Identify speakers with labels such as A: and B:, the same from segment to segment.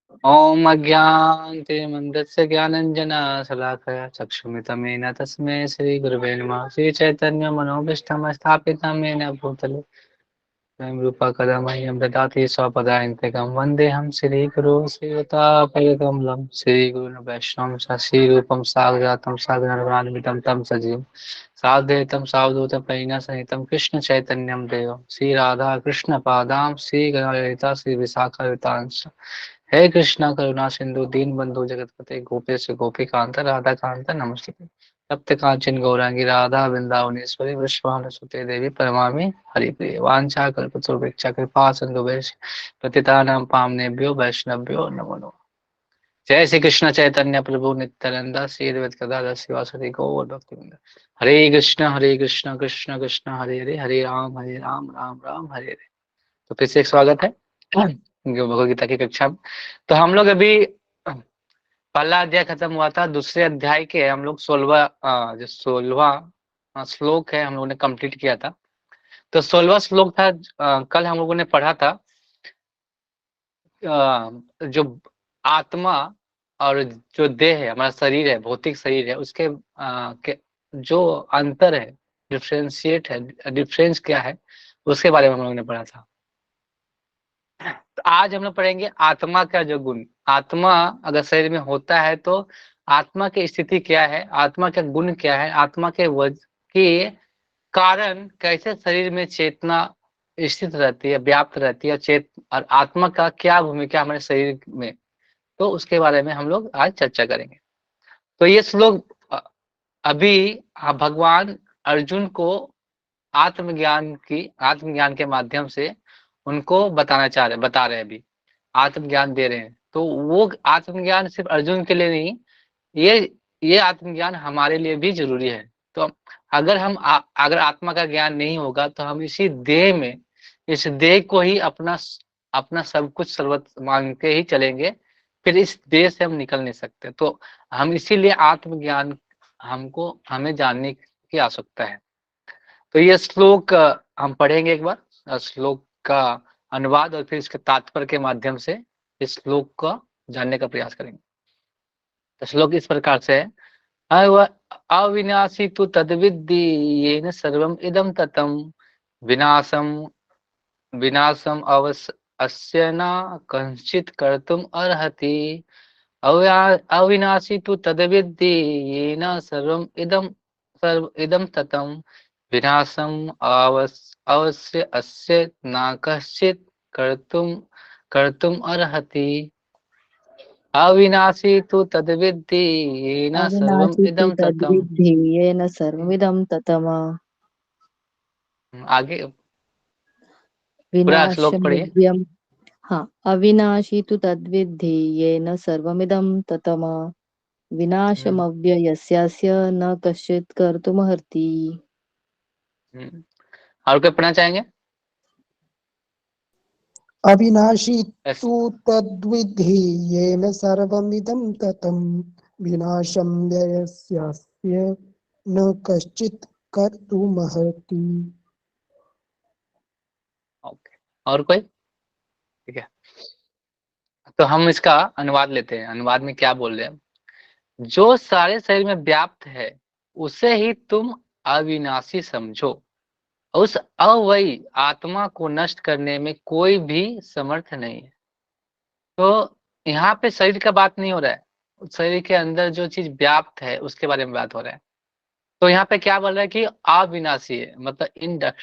A: ओम अज्ञानतिमिरन्धस्य ज्ञानाञ्जना शलाकया चक्षुमितमेन तस्मै श्रीगुरवे नमः। श्रीचैतन्यमनोभीष्टं स्थापितं येन भूतले स्वयं रूपा कदा मह्यं ददाति स्वपदान्तिकं। वन्देऽहं श्रीगुरो श्रीयुतापदकमलं श्रीगुरुन् वैष्णवं श्रीरूपं साग्रजातं साग्रजातं तं सजीवं साद्वैतं सावधूतं परिणसहितं कृष्णचैतन्यं देवं श्रीराधा कृष्णपादां श्रीगणललिता श्रीविशाखान्वितांश्च। हे कृष्णा करुणा सिंधु दीन बंधु जगतपते गोपेश गोपीकांत राधा कांत नमस्ते। तप्त कांचन गौरांगी राधा वृंदावनेश्वरी विश्वानुसुते देवी परमामि हरिप्रिय वांछा कल्पतरुभ्यश्च कृपा सिन्धुभ्यश्च पतितानां पावनेभ्यो वैष्णवभ्यो नमो नमः। जय श्री कृष्ण चैतन्य प्रभु नित्यानंद श्री अद्वैत गदाधर शिवासादि गौर भक्तवृंद। हरे कृष्ण कृष्ण कृष्ण हरे हरे हरे राम राम राम हरे हरे। तो फिर से एक स्वागत है भगवद गीता की कक्षा में। तो हम लोग अभी पहला अध्याय खत्म हुआ था, दूसरे अध्याय के हम लोग 16वां श्लोक है, हम लोगों ने कंप्लीट किया था। तो 16वां श्लोक था, कल हम लोगों ने पढ़ा था जो आत्मा और जो देह है, हमारा शरीर है, भौतिक शरीर है, उसके जो अंतर है, डिफ्रेंशिएट है, डिफरेंस क्या है, उसके बारे में हम लोगों ने पढ़ा था। तो आज हम लोग पढ़ेंगे आत्मा का जो गुण। आत्मा अगर शरीर में होता है तो आत्मा की स्थिति क्या है, आत्मा का गुण क्या है, आत्मा के कारण कैसे शरीर में चेतना स्थित रहती है, व्याप्त रहती है, और आत्मा का क्या भूमिका हमारे शरीर में, तो उसके बारे में हम लोग आज चर्चा करेंगे। तो ये श्लोक अभी भगवान अर्जुन को आत्मज्ञान के माध्यम से उनको बता रहे हैं, अभी आत्मज्ञान दे रहे हैं। तो वो आत्मज्ञान सिर्फ अर्जुन के लिए नहीं, ये आत्मज्ञान हमारे लिए भी जरूरी है। तो अगर आत्मा का ज्ञान नहीं होगा तो हम इस देह को ही अपना सब कुछ सर्वस्व मान के ही चलेंगे, फिर इस देह से हम निकल नहीं सकते। तो हम इसीलिए आत्मज्ञान हमें जानने की आवश्यकता है। तो ये श्लोक हम पढ़ेंगे एक बार, श्लोक का अनुवाद और फिर इसके तात्पर्य के माध्यम से इस श्लोक को जानने का प्रयास करेंगे। तो श्लोक इस प्रकार से है, अविनाशी तु तद्विद्धि येन सर्वम इदं ततम विनाशम विनाशम अस्य न कंचित कर्तुम अर्हति। अविनाशी तु तद्विद्धि येन सर्व इदं ततम विनाशम अवश्य अस्य न कश्चित कर्तुम अर्हति। अविनाशी तु तद्विद्धि येन सर्वम
B: अविनाशी तु
A: इदं ततम।
B: तद्विद्धि येन सर्वमिदं ततम्।
A: आगे पूरा श्लोक पढ़िए।
B: विनाशमव्ययम्। हाँ, अविनाशी तु तद्विद्धि येन सर्वमिदं ततम्। विनाशमव्ययस्यास्य न कश्चित् कर्तुमर्हति।
A: और कोई पढ़ना चाहेंगे?
C: अविनाशी
A: यस।
C: तु तद्विद्धि येन सर्वमिदं ततं विनाशं व्ययस्यास्य न कश्चित् कर्तुमर्हति।
A: ओके, और कोई? ठीक है, तो हम इसका अनुवाद लेते हैं। अनुवाद में क्या बोल रहे हैं? जो सारे शरीर में व्याप्त है उसे ही तुम अविनाशी समझो। उस अवयी आत्मा को नष्ट करने में कोई भी समर्थ नहीं है। तो यहाँ पे शरीर का बात नहीं हो रहा है, शरीर के अंदर जो चीज व्याप्त है उसके बारे में बात हो रहा है। तो यहाँ पे क्या बोल रहा है कि अविनाशी है, मतलब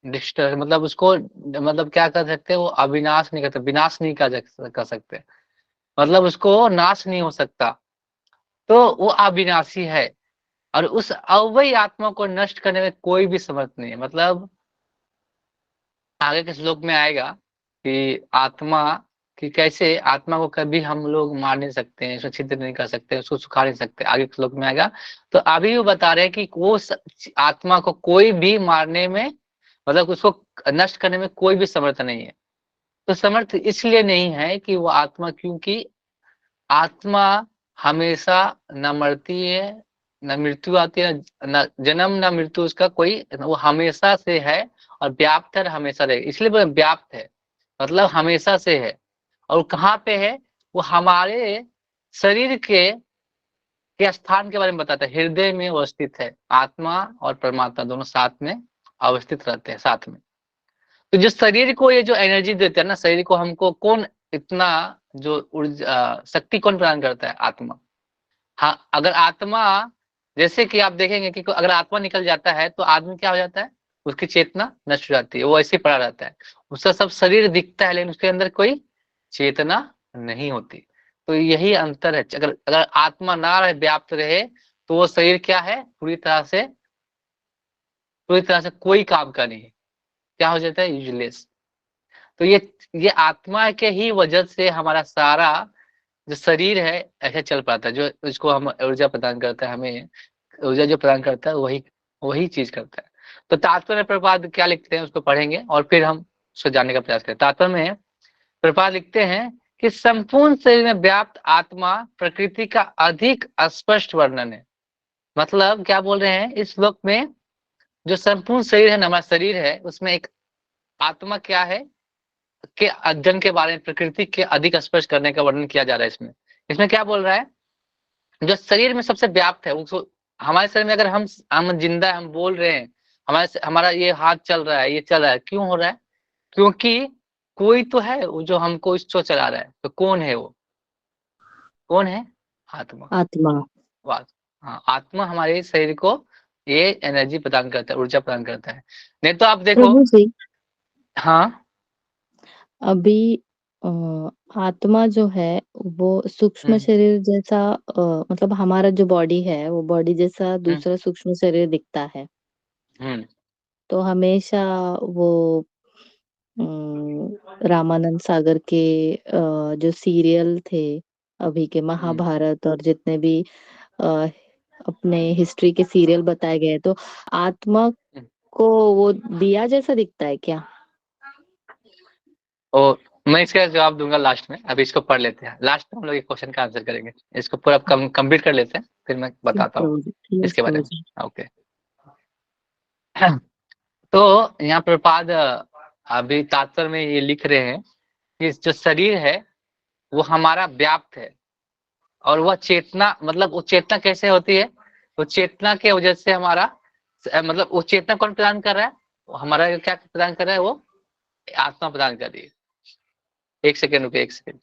A: डिस्टर, मतलब उसको, मतलब क्या कर सकते हैं, वो अविनाश नहीं करते, विनाश नहीं कर सकते, मतलब उसको नाश नहीं हो सकता। तो वो अविनाशी है, और उस अव्ययी आत्मा को नष्ट करने में कोई भी समर्थ नहीं है। मतलब आगे के श्लोक में आएगा कि आत्मा कि कैसे आत्मा को कभी हम लोग मार नहीं सकते हैं, उसको छिद्र नहीं कर सकते, उसको सुखा नहीं सकते। आगे के श्लोक में आएगा। तो अभी वो बता रहे हैं कि आत्मा को कोई भी मारने में, मतलब उसको नष्ट करने में कोई भी समर्थ नहीं है। तो समर्थ इसलिए नहीं है कि वो आत्मा, क्योंकि आत्मा हमेशा न मरती है, न मृत्यु आती है, न जन्म न मृत्यु, उसका कोई, वो हमेशा से है और व्याप्त है, हमेशा रहेगा। इसलिए वो व्याप्त है, मतलब हमेशा से है। और कहाँ पे है? वो हमारे शरीर के स्थान के बारे में बताता है। हृदय में वो स्थित है। आत्मा और परमात्मा दोनों साथ में अवस्थित रहते हैं, साथ में। तो जो शरीर को ये जो एनर्जी देते हैं ना, शरीर को हमको कौन इतना जो ऊर्जा शक्ति कौन प्रदान करता है? आत्मा। हाँ, अगर आत्मा, जैसे कि आप देखेंगे कि अगर आत्मा निकल जाता है तो आदमी क्या हो जाता है? उसकी चेतना नष्ट हो जाती है, वो ऐसे ही पड़ा रहता है। उसका सब शरीर दिखता है लेकिन उसके अंदर कोई चेतना नहीं होती। तो यही अंतर है। अगर अगर आत्मा ना रहे, व्याप्त रहे, तो वो शरीर क्या है? पूरी तरह से कोई काम का नहीं है। क्या हो जाता है? यूजलेस। तो ये आत्मा के ही वजह से हमारा सारा जो शरीर है ऐसे चल पाता है। जो इसको हम ऊर्जा प्रदान करता है, हमें ऊर्जा जो प्रदान करता है वही वही चीज करता है। तो तात्पर्य में प्रभुपाद क्या लिखते हैं उसको पढ़ेंगे और फिर हम उसको जानने का प्रयास करें। तात्पर्य में प्रभुपाद लिखते हैं कि संपूर्ण शरीर में व्याप्त आत्मा प्रकृति का अधिक स्पष्ट वर्णन है। मतलब क्या बोल रहे हैं इस श्लोक में? जो संपूर्ण शरीर है, हमारा शरीर है, उसमें एक आत्मा क्या है के अध्ययन के बारे में, प्रकृति के अधिक स्पष्ट करने का वर्णन किया जा रहा है इसमें। इसमें क्या बोल रहा है? जो शरीर में सबसे व्याप्त है उसको, हमारे शरीर में अगर हम जिंदा है, हम बोल रहे हैं, हमारा ये हाथ चल रहा है, ये चल रहा है, क्यों हो रहा है? क्योंकि कोई तो है वो जो हमको इसको चला रहा है। तो कौन है वो? कौन है? आत्मा।
B: आत्मा।
A: वाह। हाँ, आत्मा हमारे शरीर को ये एनर्जी प्रदान करता है, ऊर्जा प्रदान करता है। नहीं तो आप देखो।
B: प्रभु जी,
A: हाँ।
B: अभी अ, आत्मा जो है वो सूक्ष्म
A: हम्म।
B: शरीर जैसा, मतलब हमारा जो बॉडी है वो बॉडी जैसा
A: हम्म।
B: दूसरा सूक्ष्म शरीर दिखता है।
A: हम्म।
B: तो हमेशा वो रामानंद सागर के जो सीरियल थे अभी के,
A: हम्म।
B: महाभारत और जितने भी अ, अपने हिस्ट्री के सीरियल बताए गए, तो आत्मा
A: हम्म।
B: को वो दिया जैसा दिखता है क्या?
A: और मैं इसका जवाब दूंगा लास्ट में। अभी इसको पढ़ लेते हैं, लास्ट में हम लोग ये क्वेश्चन का आंसर करेंगे। इसको पूरा कंप्लीट कर लेते हैं, फिर मैं
B: ठीक
A: बताता हूँ
B: प्रभु जी, यस
A: इसके बारे
B: प्रभु
A: में।
B: जी।
A: ओके। तो यहाँ प्रपाद अभी तात्पर्य में ये लिख रहे हैं कि जो शरीर है वो हमारा व्याप्त है, और वह चेतना, मतलब वो चेतना कैसे होती है? वो चेतना के वजह से हमारा मतलब वो चेतना कौन प्रदान कर रहा है? वो हमारा क्या प्रदान कर रहा है? वो आत्मा प्रदान कर रही है। एक सेकेंड रुपये, एक सेकेंड।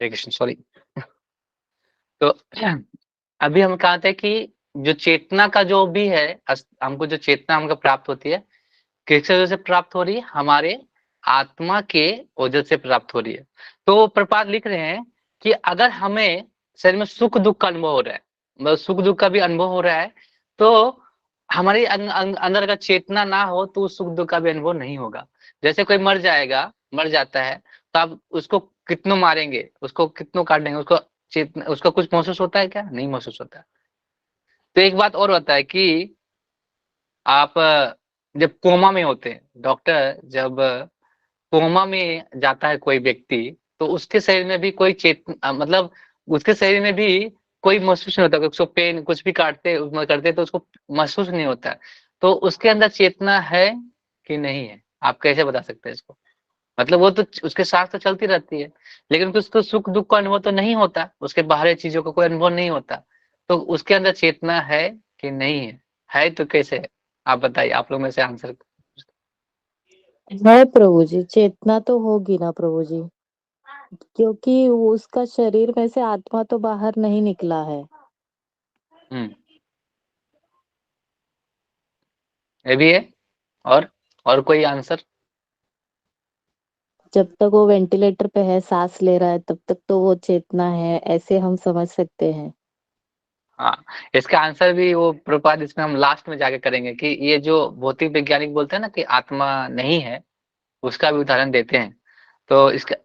A: हरे कृष्ण, सॉरी। तो अभी हम कहा थे कि जो चेतना का जो भी है, हमको जो चेतना हमको प्राप्त होती है, किसकी वजह से प्राप्त हो रही है? हमारे आत्मा के वजह से प्राप्त हो रही है। तो प्रपात लिख रहे हैं कि अगर हमें शरीर में सुख दुख का अनुभव हो रहा है, मतलब सुख दुख का भी अनुभव हो रहा है, तो हमारे अंदर अगर चेतना ना हो तो उस सुख दुख का भी अनुभव नहीं होगा। जैसे कोई मर जाता है, तो आप उसको कितनों मारेंगे, उसको कितनों काट देंगे, उसको चेतना, उसका कुछ महसूस होता है क्या? नहीं महसूस होता है। तो एक बात और होता है कि आप जब कोमा में होते हैं, डॉक्टर जब कोमा में जाता है कोई व्यक्ति, तो उसके शरीर में भी कोई मतलब उसके शरीर में भी कोई महसूस नहीं होता। उसको पेन कुछ भी काटते करते तो उसको महसूस नहीं होता है। तो उसके अंदर चेतना है कि नहीं है? आप कैसे बता सकते हैं इसको? मतलब वो तो उसके साथ तो चलती रहती है, लेकिन कुछ तो सुख दुख का अनुभव तो नहीं होता, उसके बाहरी चीजों का कोई अनुभव नहीं होता। तो उसके अंदर चेतना है कि नहीं है? है तो कैसे है? आप बताइए, आप लोग में से आंसर।
B: है प्रभु जी, चेतना तो होगी ना प्रभु जी, क्योंकि उसका शरीर में से आत्मा तो बाहर नहीं निकला है।
A: हम्म। ये भी है। और और कोई आंसर?
B: जब तक वो वेंटिलेटर पे है, सांस ले रहा है, तब तक तो वो चेतना है, ऐसे हम समझ सकते हैं।
A: हाँ, इसका आंसर भी वो प्रपात इसमें हम लास्ट में जाके करेंगे कि ये जो भौतिक वैज्ञानिक बोलते हैं ना कि आत्मा नहीं है, उसका भी उदाहरण देते हैं। तो इसका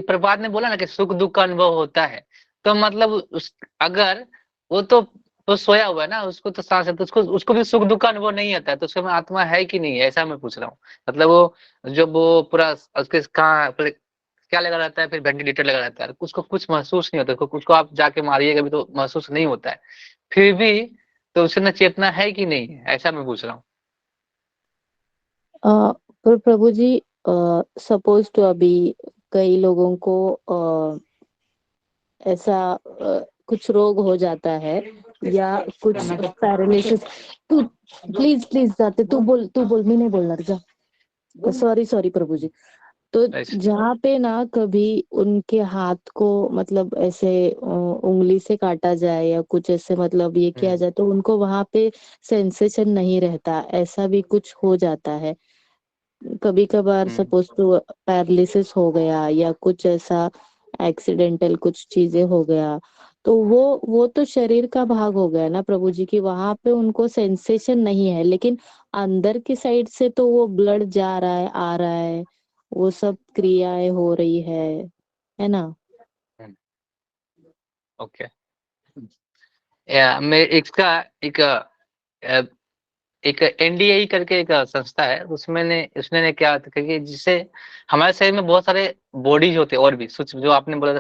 A: प्रपात ने बोला ना कि सुख दुख का अनुभव होता है, तो मतलब उस अगर वो तो सोया हुआ है ना, उसको तो सांस है, तो उसको उसको भी सुख दुख का अनुभव नहीं आता है, तो उसके में आत्मा है कि नहीं है, ऐसा मैं पूछ रहा हूँ। मतलब वो जब वो पूरा उसके कहाँ क्या लगा रहता है, फिर वेंटिलेटर लगा रहता है, उसको कुछ महसूस नहीं होता, उसको आप जाके मारिएगा भी तो महसूस नहीं होता है, फिर भी तो उसके अंदर चेतना है कि नहीं है, ऐसा मैं पूछ रहा हूँ।
B: पर प्रभु जी, सपोज टू अभी कई लोगों को ऐसा कुछ रोग हो जाता है या कुछ पैरालिसिस। तू प्लीज प्लीज जाते, तू बोल, मैं नहीं बोलना, जा। सॉरी सॉरी प्रभु जी। तो
A: ऐसे
B: जहाँ पे ना कभी उनके हाथ को मतलब ऐसे उंगली से काटा जाए या कुछ ऐसे मतलब ये किया
A: हम्म
B: जाए, तो उनको वहां पे सेंसेशन नहीं रहता, ऐसा भी कुछ हो जाता है कभी कभार।
A: हम्म
B: सपोज टू पैरालिसिस हो गया या कुछ ऐसा एक्सीडेंटल कुछ चीजें हो गया, तो वो तो शरीर का भाग हो गया ना प्रभु जी, की वहां पे उनको सेंसेशन नहीं है, लेकिन अंदर की साइड से तो वो ब्लड जा रहा है, आ रहा है, वो सब क्रियाएं हो रही है ना।
A: हम्म, ओके। मैं इसका एक एक एनडीए करके एक संस्था है, उसमें ने उसने ने क्या क्योंकि जिससे हमारे शरीर में बहुत सारे बॉडीज होते हैं और भी सूक्ष्म, जो आपने बोला था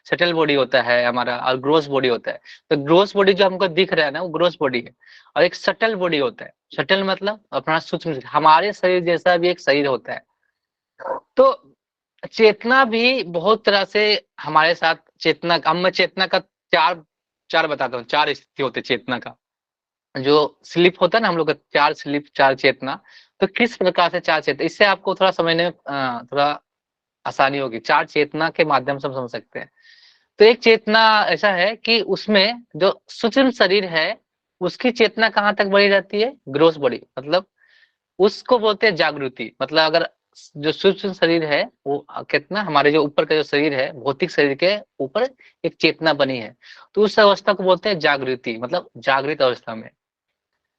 A: सटल बॉडी होता है हमारा, और ग्रोस बॉडी होता है। तो ग्रोस बॉडी जो हमको दिख रहा है ना, वो ग्रोस बॉडी है, और एक सटल बॉडी होता है। सटल मतलब अपना सूक्ष्म, हमारे शरीर जैसा भी एक शरीर होता है। तो चेतना भी बहुत तरह से हमारे साथ, चेतना अब मैं चेतना का चार चार बताता हूँ, चार स्थिति होते हैं चेतना का। जो स्लिप होता है ना हम लोग का, चार स्लिप चार चेतना। तो किस प्रकार से चार चेतना, इससे आपको थोड़ा समझने में थोड़ा आसानी होगी। चार चेतना के माध्यम से हम समझ सकते हैं। तो एक चेतना ऐसा है कि उसमें जो सूक्ष्म शरीर है, उसकी चेतना कहाँ तक बड़ी रहती है, ग्रोस बॉडी, मतलब उसको बोलते हैं जागृति। मतलब अगर जो सूक्ष्म शरीर है वो कितना, हमारे जो ऊपर का जो शरीर है, भौतिक शरीर के ऊपर एक चेतना बनी है, तो उस अवस्था को बोलते हैं जागृति, मतलब जागृत अवस्था में।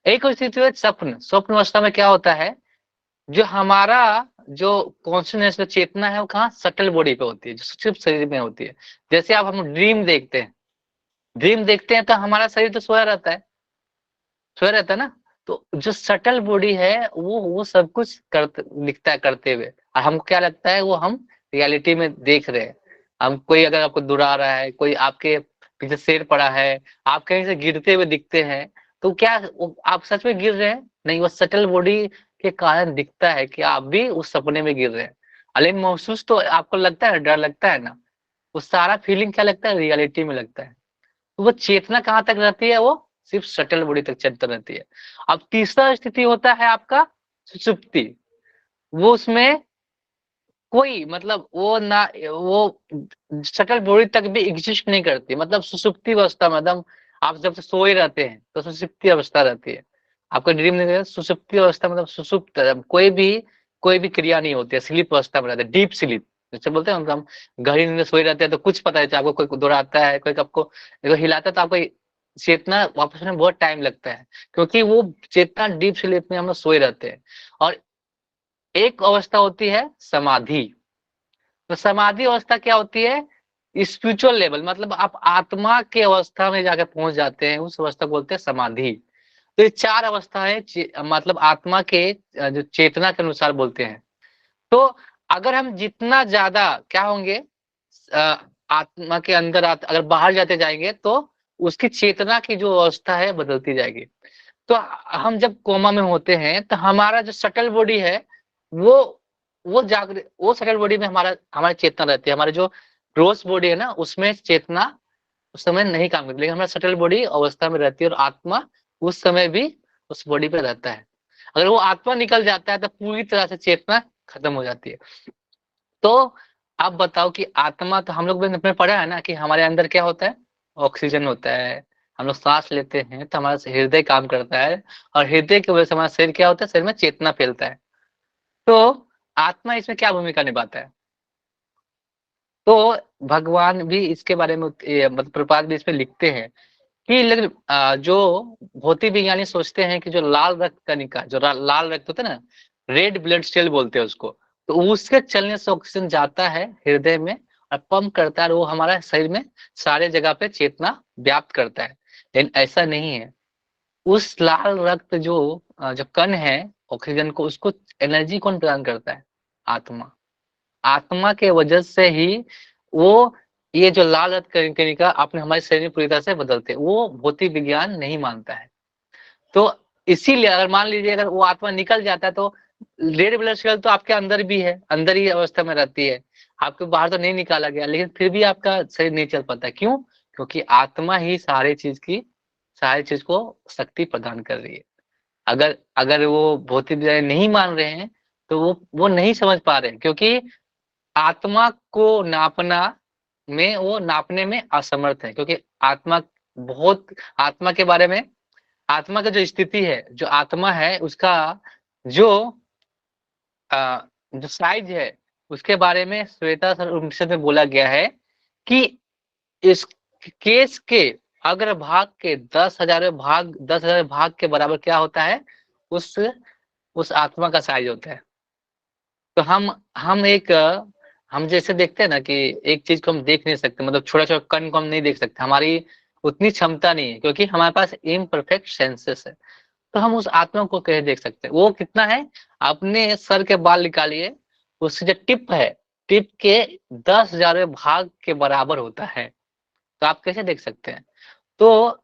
A: एक स्थिति है स्वप्न। स्वप्न अवस्था में क्या होता है, जो हमारा जो कॉन्शियसनेस, जो चेतना है, वो कहाँ, सटल बॉडी पे होती है, जो सूक्ष्म शरीर में होती है। जैसे आप हम ड्रीम देखते हैं, ड्रीम देखते हैं तो हमारा शरीर तो सोया रहता है, सोया रहता है ना। तो जो सटल बॉडी है वो सब कुछ करते दिखता है करते हुए, और हमको क्या लगता है, वो हम रियलिटी में देख रहे हैं। हम कोई अगर आपको दुरा रहा है, कोई आपके पीछे शेर पड़ा है, आप कहीं से गिरते हुए दिखते हैं, तो क्या आप सच में गिर रहे हैं, नहीं, वो सटल बॉडी के कारण दिखता है कि आप भी उस सपने में गिर रहे हैं। लेकिन महसूस तो आपको लगता है, डर लगता है ना, वो सारा फीलिंग क्या लगता है, रियलिटी में लगता है। तो वो चेतना कहाँ तक रहती है, वो सिर्फ सटल बॉडी तक चलती रहती है। अब तीसरा स्थिति होता है आपका सुषुप्ति। वो उसमें कोई मतलब वो ना, वो सटल बॉडी तक भी एग्जिस्ट नहीं करती, मतलब सुषुप्ति अवस्था, मतलब आप जब से सोए रहते हैं तो सुषुप्ति अवस्था रहती है। आपका ड्रीम नहीं रहता, सुषुप्ति अवस्था मतलब सुषुप्त, कोई भी क्रिया नहीं होती है, स्लीप अवस्था में रहते हैं, डीप स्लीप जैसे बोलते हैं हम। गहरी नींद में सोए रहते हैं तो कुछ पता नहीं, आपको कोई दौड़ाता है, कोई आपको हिलाता है, तो आपको चेतना वापस में बहुत टाइम लगता है, क्योंकि वो चेतना डीप स्लीप में हम लोग सोए रहते हैं। और एक अवस्था होती है समाधि। तो समाधि अवस्था क्या होती है, स्पिरिचुअल लेवल, मतलब आप आत्मा के अवस्था में जाकर पहुंच जाते हैं, उस अवस्था को बोलते हैं समाधि। तो ये चार अवस्थाएं मतलब आत्मा के जो चेतना के अनुसार बोलते हैं। तो अगर हम जितना ज्यादा क्या होंगे, अ, आत्मा के अंदर अगर बाहर जाते जाएंगे तो उसकी चेतना की जो अवस्था है बदलती जाएगी। तो हम जब कोमा में होते हैं तो हमारा जो सटल बॉडी है, वो वो सटल बॉडी में हमारी चेतना रहती है। हमारे जो ग्रोस बॉडी है ना, उसमें चेतना उस समय नहीं काम करती, लेकिन हमारा सटल बॉडी अवस्था में रहती है, और आत्मा उस समय भी उस बॉडी पे रहता है। अगर वो आत्मा निकल जाता है तो पूरी तरह से चेतना खत्म हो जाती है। तो आप बताओ कि आत्मा, तो हम लोग ने पढ़ा है ना कि हमारे अंदर क्या होता है, ऑक्सीजन होता है, हम लोग सांस लेते हैं तो हमारा हृदय काम करता है, और हृदय की वजह से हमारा शरीर क्या होता है, शरीर में चेतना फैलता है। तो आत्मा इसमें क्या भूमिका निभाता है, तो भगवान भी इसके बारे में मतलब प्रभुपाद भी इसमें लिखते हैं कि लेकिन जो भौतिक विज्ञानी सोचते हैं कि जो लाल रक्त कणिका, जो लाल रक्त होता है ना, रेड ब्लड सेल बोलते हैं उसको, तो उसके चलने से ऑक्सीजन जाता है हृदय में और पंप करता है और वो हमारा शरीर में सारे जगह पे चेतना व्याप्त करता है। लेकिन ऐसा नहीं है। उस लाल रक्त जो कण है ऑक्सीजन को, उसको एनर्जी कौन प्रदान करता है? आत्मा। आत्मा के वजह से ही वो ये जो लाल रक्त कणिका आपने हमारे शरीर में पूरी तरह से बदलते हैं, वो भौतिक विज्ञान नहीं मानता है। तो इसीलिए अगर मान लीजिए अगर वो आत्मा निकल जाता है तो रेड ब्लड सेल तो आपके अंदर भी है, अंदर ही अवस्था में रहती है, आपके बाहर तो नहीं निकाला गया, लेकिन फिर भी आपका शरीर नहीं चल पाता। क्यों? क्योंकि आत्मा ही सारी चीज को शक्ति प्रदान कर रही है। अगर अगर वो भौतिक विज्ञान नहीं मान रहे हैं तो वो नहीं समझ पा रहे हैं, क्योंकि आत्मा को नापने में असमर्थ है। क्योंकि आत्मा के बारे में, आत्मा का जो स्थिति है, जो आत्मा है उसका जो जो साइज है, उसके बारे में श्वेता उपनिषद में बोला गया है कि इस केस के अग्रभाग के 10,000 भाग के बराबर क्या होता है? उस आत्मा का साइज होता है। तो हम जैसे देखते हैं ना कि एक चीज को हम देख नहीं सकते, मतलब छोटा छोटा कण को हम नहीं देख सकते, हमारी उतनी क्षमता नहीं है, क्योंकि हमारे पास इम्परफेक्ट सेंसेस है। तो हम उस आत्मा को कैसे देख सकते हैं? वो कितना है? अपने सर के बाल निकालिए, उसकी जो टिप है, टिप के 10,000 भाग के बराबर होता है। तो आप कैसे देख सकते हैं? तो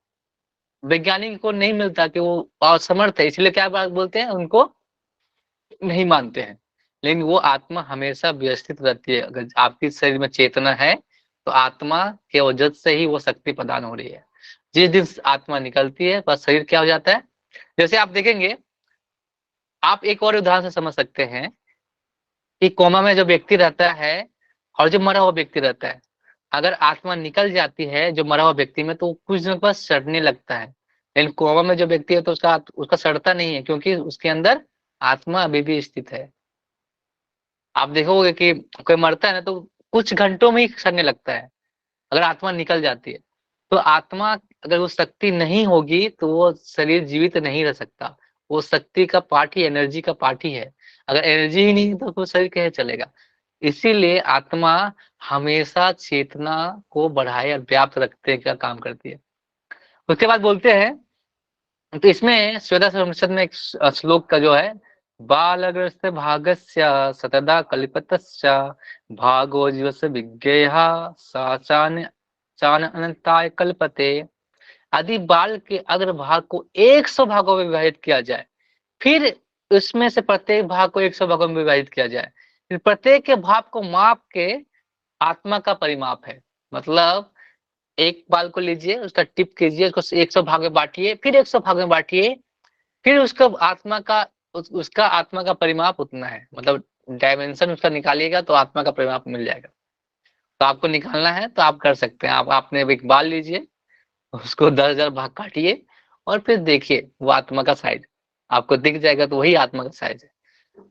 A: वैज्ञानिक को नहीं मिलता कि वो असमर्थ है, इसलिए क्या बात बोलते हैं, उनको नहीं मानते हैं। लेकिन वो आत्मा हमेशा व्यवस्थित रहती है। अगर आपके शरीर में चेतना है तो आत्मा के वजह से ही वो शक्ति प्रदान हो रही है। जिस दिन आत्मा निकलती है बस शरीर क्या हो जाता है? जैसे आप देखेंगे, आप एक और उदाहरण से समझ सकते हैं कि कोमा में जो व्यक्ति रहता है और जो मरा हुआ व्यक्ति रहता है, अगर आत्मा निकल जाती है जो मरा हुआ व्यक्ति में, तो कुछ दिनों के बाद सड़ने लगता है। लेकिन कोमा में जो व्यक्ति है तो उसका सड़ता नहीं है, क्योंकि उसके अंदर आत्मा अभी भी स्थित है। आप देखोगे कि कोई मरता है ना तो कुछ घंटों में ही सड़ने लगता है, अगर आत्मा निकल जाती है। तो आत्मा अगर वो शक्ति नहीं होगी तो वो शरीर जीवित नहीं रह सकता। वो शक्ति का पार्ट ही, एनर्जी का पार्ट ही है। अगर एनर्जी ही नहीं तो वो शरीर कैसे चलेगा? इसीलिए आत्मा हमेशा चेतना को बढ़ाए और व्याप्त रखने का काम करती है। उसके बाद बोलते हैं, तो इसमें श्वेताश्वतरोपनिषद में एक श्लोक का जो है, बालग्रस्त भागस्य सतदा कल्पितस्य भागो जीवस्य विज्ञेयः सा चान अनंताय कल्पते। यदि बाल के अग्रभाग को 100 भागों में विभाजित किया जाए, फिर उसमें से प्रत्येक भाग को 100 भागों में विभाजित किया जाए, फिर प्रत्येक के भाग को माप के आत्मा का परिमाप है। मतलब एक बाल को लीजिए, उसका टिप कीजिए, उसको 100 भाग में बांटिए, फिर 100 भाग में बांटिए, फिर उसका आत्मा का परिमाप उतना है। मतलब डायमेंशन उसका निकालिएगा तो आत्मा का परिमाप मिल जाएगा। तो आपको निकालना है तो आप कर सकते हैं। आपने एक बाल लीजिए, उसको 10,000 भाग काटिए और फिर देखिए वो आत्मा का साइज आपको दिख जाएगा, तो वही आत्मा का साइज है।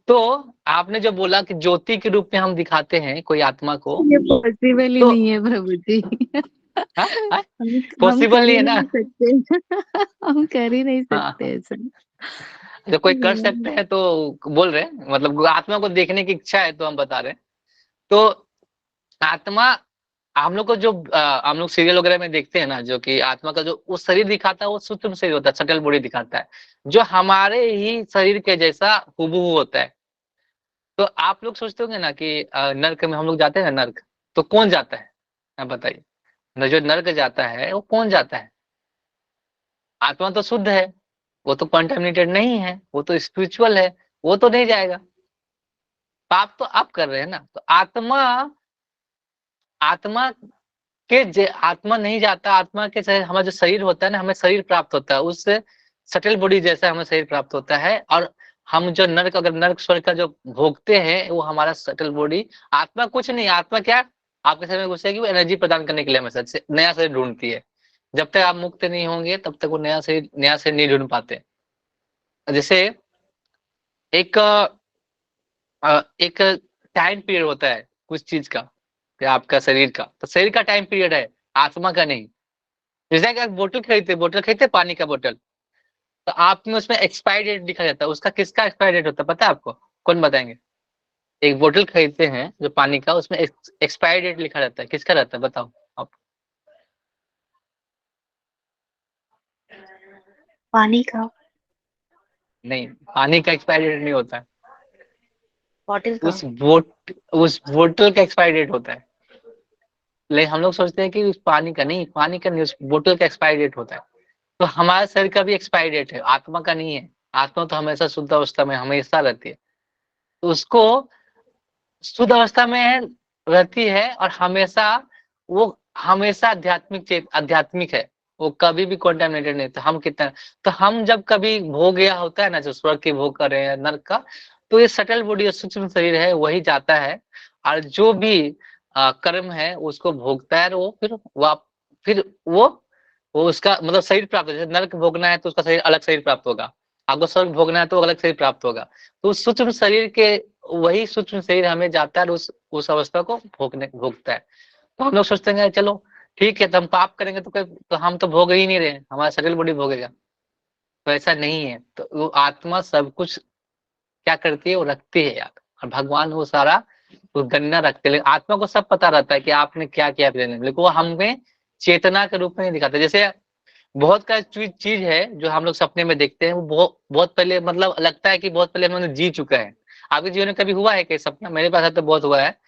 A: तो आपने जो बोला कि ज्योति के रूप में हम दिखाते हैं कोई आत्मा को,
B: ये पॉसिबल ही
A: तो
B: नहीं है प्रभु जी। हम
A: पॉसिबल
B: कर
A: नहीं
B: ही
A: है ना?
B: नहीं सकते। हम कर ही नहीं
A: हाँ,
B: सकते ऐसा।
A: जब कोई कर सकते हैं तो बोल रहे हैं, मतलब आत्मा को देखने की इच्छा है तो हम बता रहे हैं। तो आत्मा, हम लोग को जो हम लोग सीरियल वगैरह में देखते हैं ना, जो कि आत्मा का जो वो शरीर दिखाता है वो सूक्ष्म शरीर होता है, सटल बॉडी दिखाता है, जो हमारे ही शरीर के जैसा हूबहू होता है। तो आप लोग सोचते होंगे ना कि नर्क में हम लोग जाते हैं ना, नर्क तो कौन जाता है? आप बताइए ना, जो नर्क जाता है वो कौन जाता है? आत्मा तो शुद्ध है, वो तो कंटामिनेटेड नहीं है, वो तो स्पिरिचुअल है, वो तो नहीं जाएगा। पाप तो आप कर रहे हैं ना। तो आत्मा आत्मा नहीं जाता। आत्मा के हमारा जो शरीर होता है ना, हमें शरीर प्राप्त होता है, उससे सटल बॉडी जैसा हमें शरीर प्राप्त होता है। और हम जो अगर नर्क स्वर्ग का जो भोगते हैं वो हमारा सटल बॉडी। आत्मा कुछ नहीं, आत्मा क्या आपके शरीर में घुसेगी, वो एनर्जी प्रदान करने के लिए हमेशा नया शरीर ढूंढती है। जब तक आप मुक्त नहीं होंगे तब तक वो नया शरीर नहीं ढूंढ पाते। जैसे एक एक टाइम पीरियड होता है कुछ चीज का, आपका शरीर का, तो शरीर का टाइम पीरियड है, आत्मा का नहीं। जैसे कि आप बोतल खरीदते पानी का बोतल, तो आपने उसमें एक्सपायरी डेट लिखा रहता है, उसका किसका एक्सपायरी डेट होता है पता है आपको? कौन बताएंगे? एक बोतल खरीदते हैं जो पानी का, उसमें एक्सपायरी डेट लिखा रहता है, किसका रहता है बताओ आप?
D: पानी का,
A: नहीं, पानी का एक्सपायरी डेट नहीं होता है,
D: बॉटल का।
A: उस बोतल का एक्सपायरी डेट होता है। लेकिन हम लोग सोचते हैं कि उस पानी का नहीं, पानी का नहीं, उस बोतल का एक्सपायरी डेट होता है। तो हमारे शरीर का भी एक्सपायरी डेट है, आत्मा का नहीं है। आत्मा तो हमेशा शुद्ध अवस्था में हमेशा रहती है, तो उसको शुद्ध अवस्था में रहती है, और वो हमेशा आध्यात्मिक है, वो कभी भी कॉन्टेमिनेटेड नहीं। तो हम कितना, तो हम जब कभी भोग गया होता है ना, जो स्वर्ग की भोग कर रहे हैं, नर्क का, तो ये सटल बॉडी, सूक्ष्म शरीर है, वही जाता है, और जो भी कर्म है उसको भोगता है, और वो फिर वो उसका मतलब शरीर प्राप्त है। जैसे नर्क भोगना है तो उसका शरीर अलग शरीर प्राप्त होगा, आपको स्वर्ग भोगना है तो अलग शरीर प्राप्त होगा। तो उस सूक्ष्म शरीर के, वही सूक्ष्म शरीर हमें जाता है और उस अवस्था को भोगता है। तो हम लोग सोचते हैं चलो ठीक है, तो हम पाप करेंगे तो हम तो भोग ही नहीं रहे, हमारा शरीर बॉडी भोगेगा। तो ऐसा नहीं है, तो वो आत्मा सब कुछ क्या करती है, वो रखती है याद, और भगवान वो सारा वो गणना रखते हैं। लेकिन आत्मा को सब पता रहता है कि आपने क्या किया प्रेरणा, लेकिन वो हमें चेतना के रूप में नहीं दिखाता। जैसे बहुत का चीज है जो हम लोग सपने में देखते हैं, वो बहुत बहुत पहले, मतलब लगता है कि बहुत पहले हम लोगों ने जी चुका है। आपके जीवन में कभी हुआ है कि सपना? मेरे पास तो बहुत हुआ है।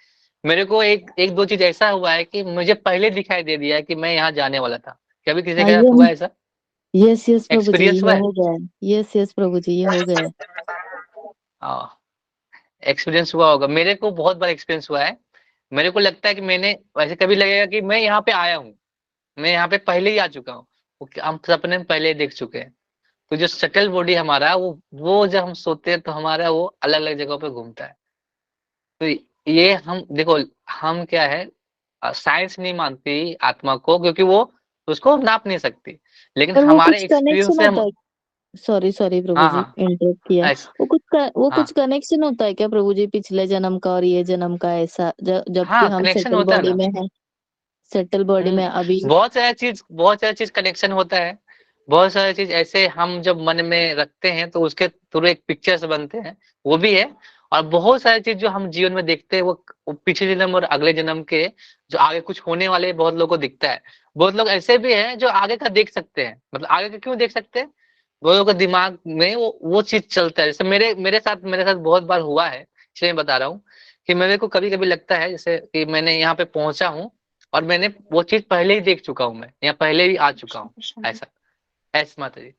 A: मेरे को एक एक दो चीज ऐसा हुआ है कि मुझे पहले दिखाई दे दिया है कि मैं यहाँ जाने वाला था। कभी किसी
B: हाँ,
A: के साथ हुआ है ऐसा?
B: यस यस प्रभु जी,
A: एक्सपीरियंस
B: ये
A: हुआ है?
B: हो गया है। यस यस प्रभु जी, ये हो गया है।
A: हाँ, एक्सपीरियंस हुआ होगा, मेरे को बहुत बार एक्सपीरियंस हुआ है। मेरे को लगता है कि मैंने, वैसे कभी लगेगा कि मैं यहाँ पे आया हूँ, मैं यहाँ पे पहले ही आ चुका हूँ, हम सपने में पहले ही देख चुके हैं। तो जो शटल बॉडी हमारा, वो जब हम सोते हैं तो हमारा वो अलग अलग जगहों पे घूमता है। तो ये हम देखो, हम क्या है, साइंस नहीं मानती आत्मा को, क्योंकि वो उसको नाप नहीं सकती, लेकिन
B: पर वो
A: हमारे
B: कुछ
A: एक्सपीरियंस
B: कनेक्शन
A: से
B: होता
A: हम।
B: है? सॉरी सॉरी प्रभु
A: हाँ
B: जी,
A: हाँ,
B: इंटरप्ट किया।
A: ऐस,
B: वो कुछ
A: हाँ
B: कनेक्शन होता है क्या प्रभु जी, पिछले जन्म का और ये जन्म का, ऐसा जबकि
A: हाँ,
B: हम
A: कनेक्शन
B: सेटल
A: होता है
B: बॉडी
A: ना।
B: में है, सेटल बॉडी में अभी।
A: बहुत सारा चीज कनेक्शन होता है। बहुत सारे चीज ऐसे हम जब मन में रखते हैं तो उसके थ्रू एक पिक्चर से बनते हैं, वो भी है। और बहुत सारी चीज जो हम जीवन में देखते हैं, वो पिछले जन्म और अगले जन्म के, जो आगे कुछ होने वाले बहुत लोगों को दिखता है। बहुत लोग ऐसे भी हैं जो आगे का देख सकते हैं, मतलब आगे का क्यों देख सकते हैं, बहुत लोगों के दिमाग में वो चीज चलता है। जैसे मेरे साथ बहुत बार हुआ है, इसलिए मैं बता रहा हूँ कि मेरे को कभी कभी लगता है जैसे कि मैंने यहाँ पे पहुंचा हूँ, और मैंने वो चीज पहले ही देख चुका हूँ, मैं यहाँ पहले ही आ चुका हूँ। ऐसा, ऐसा माता जी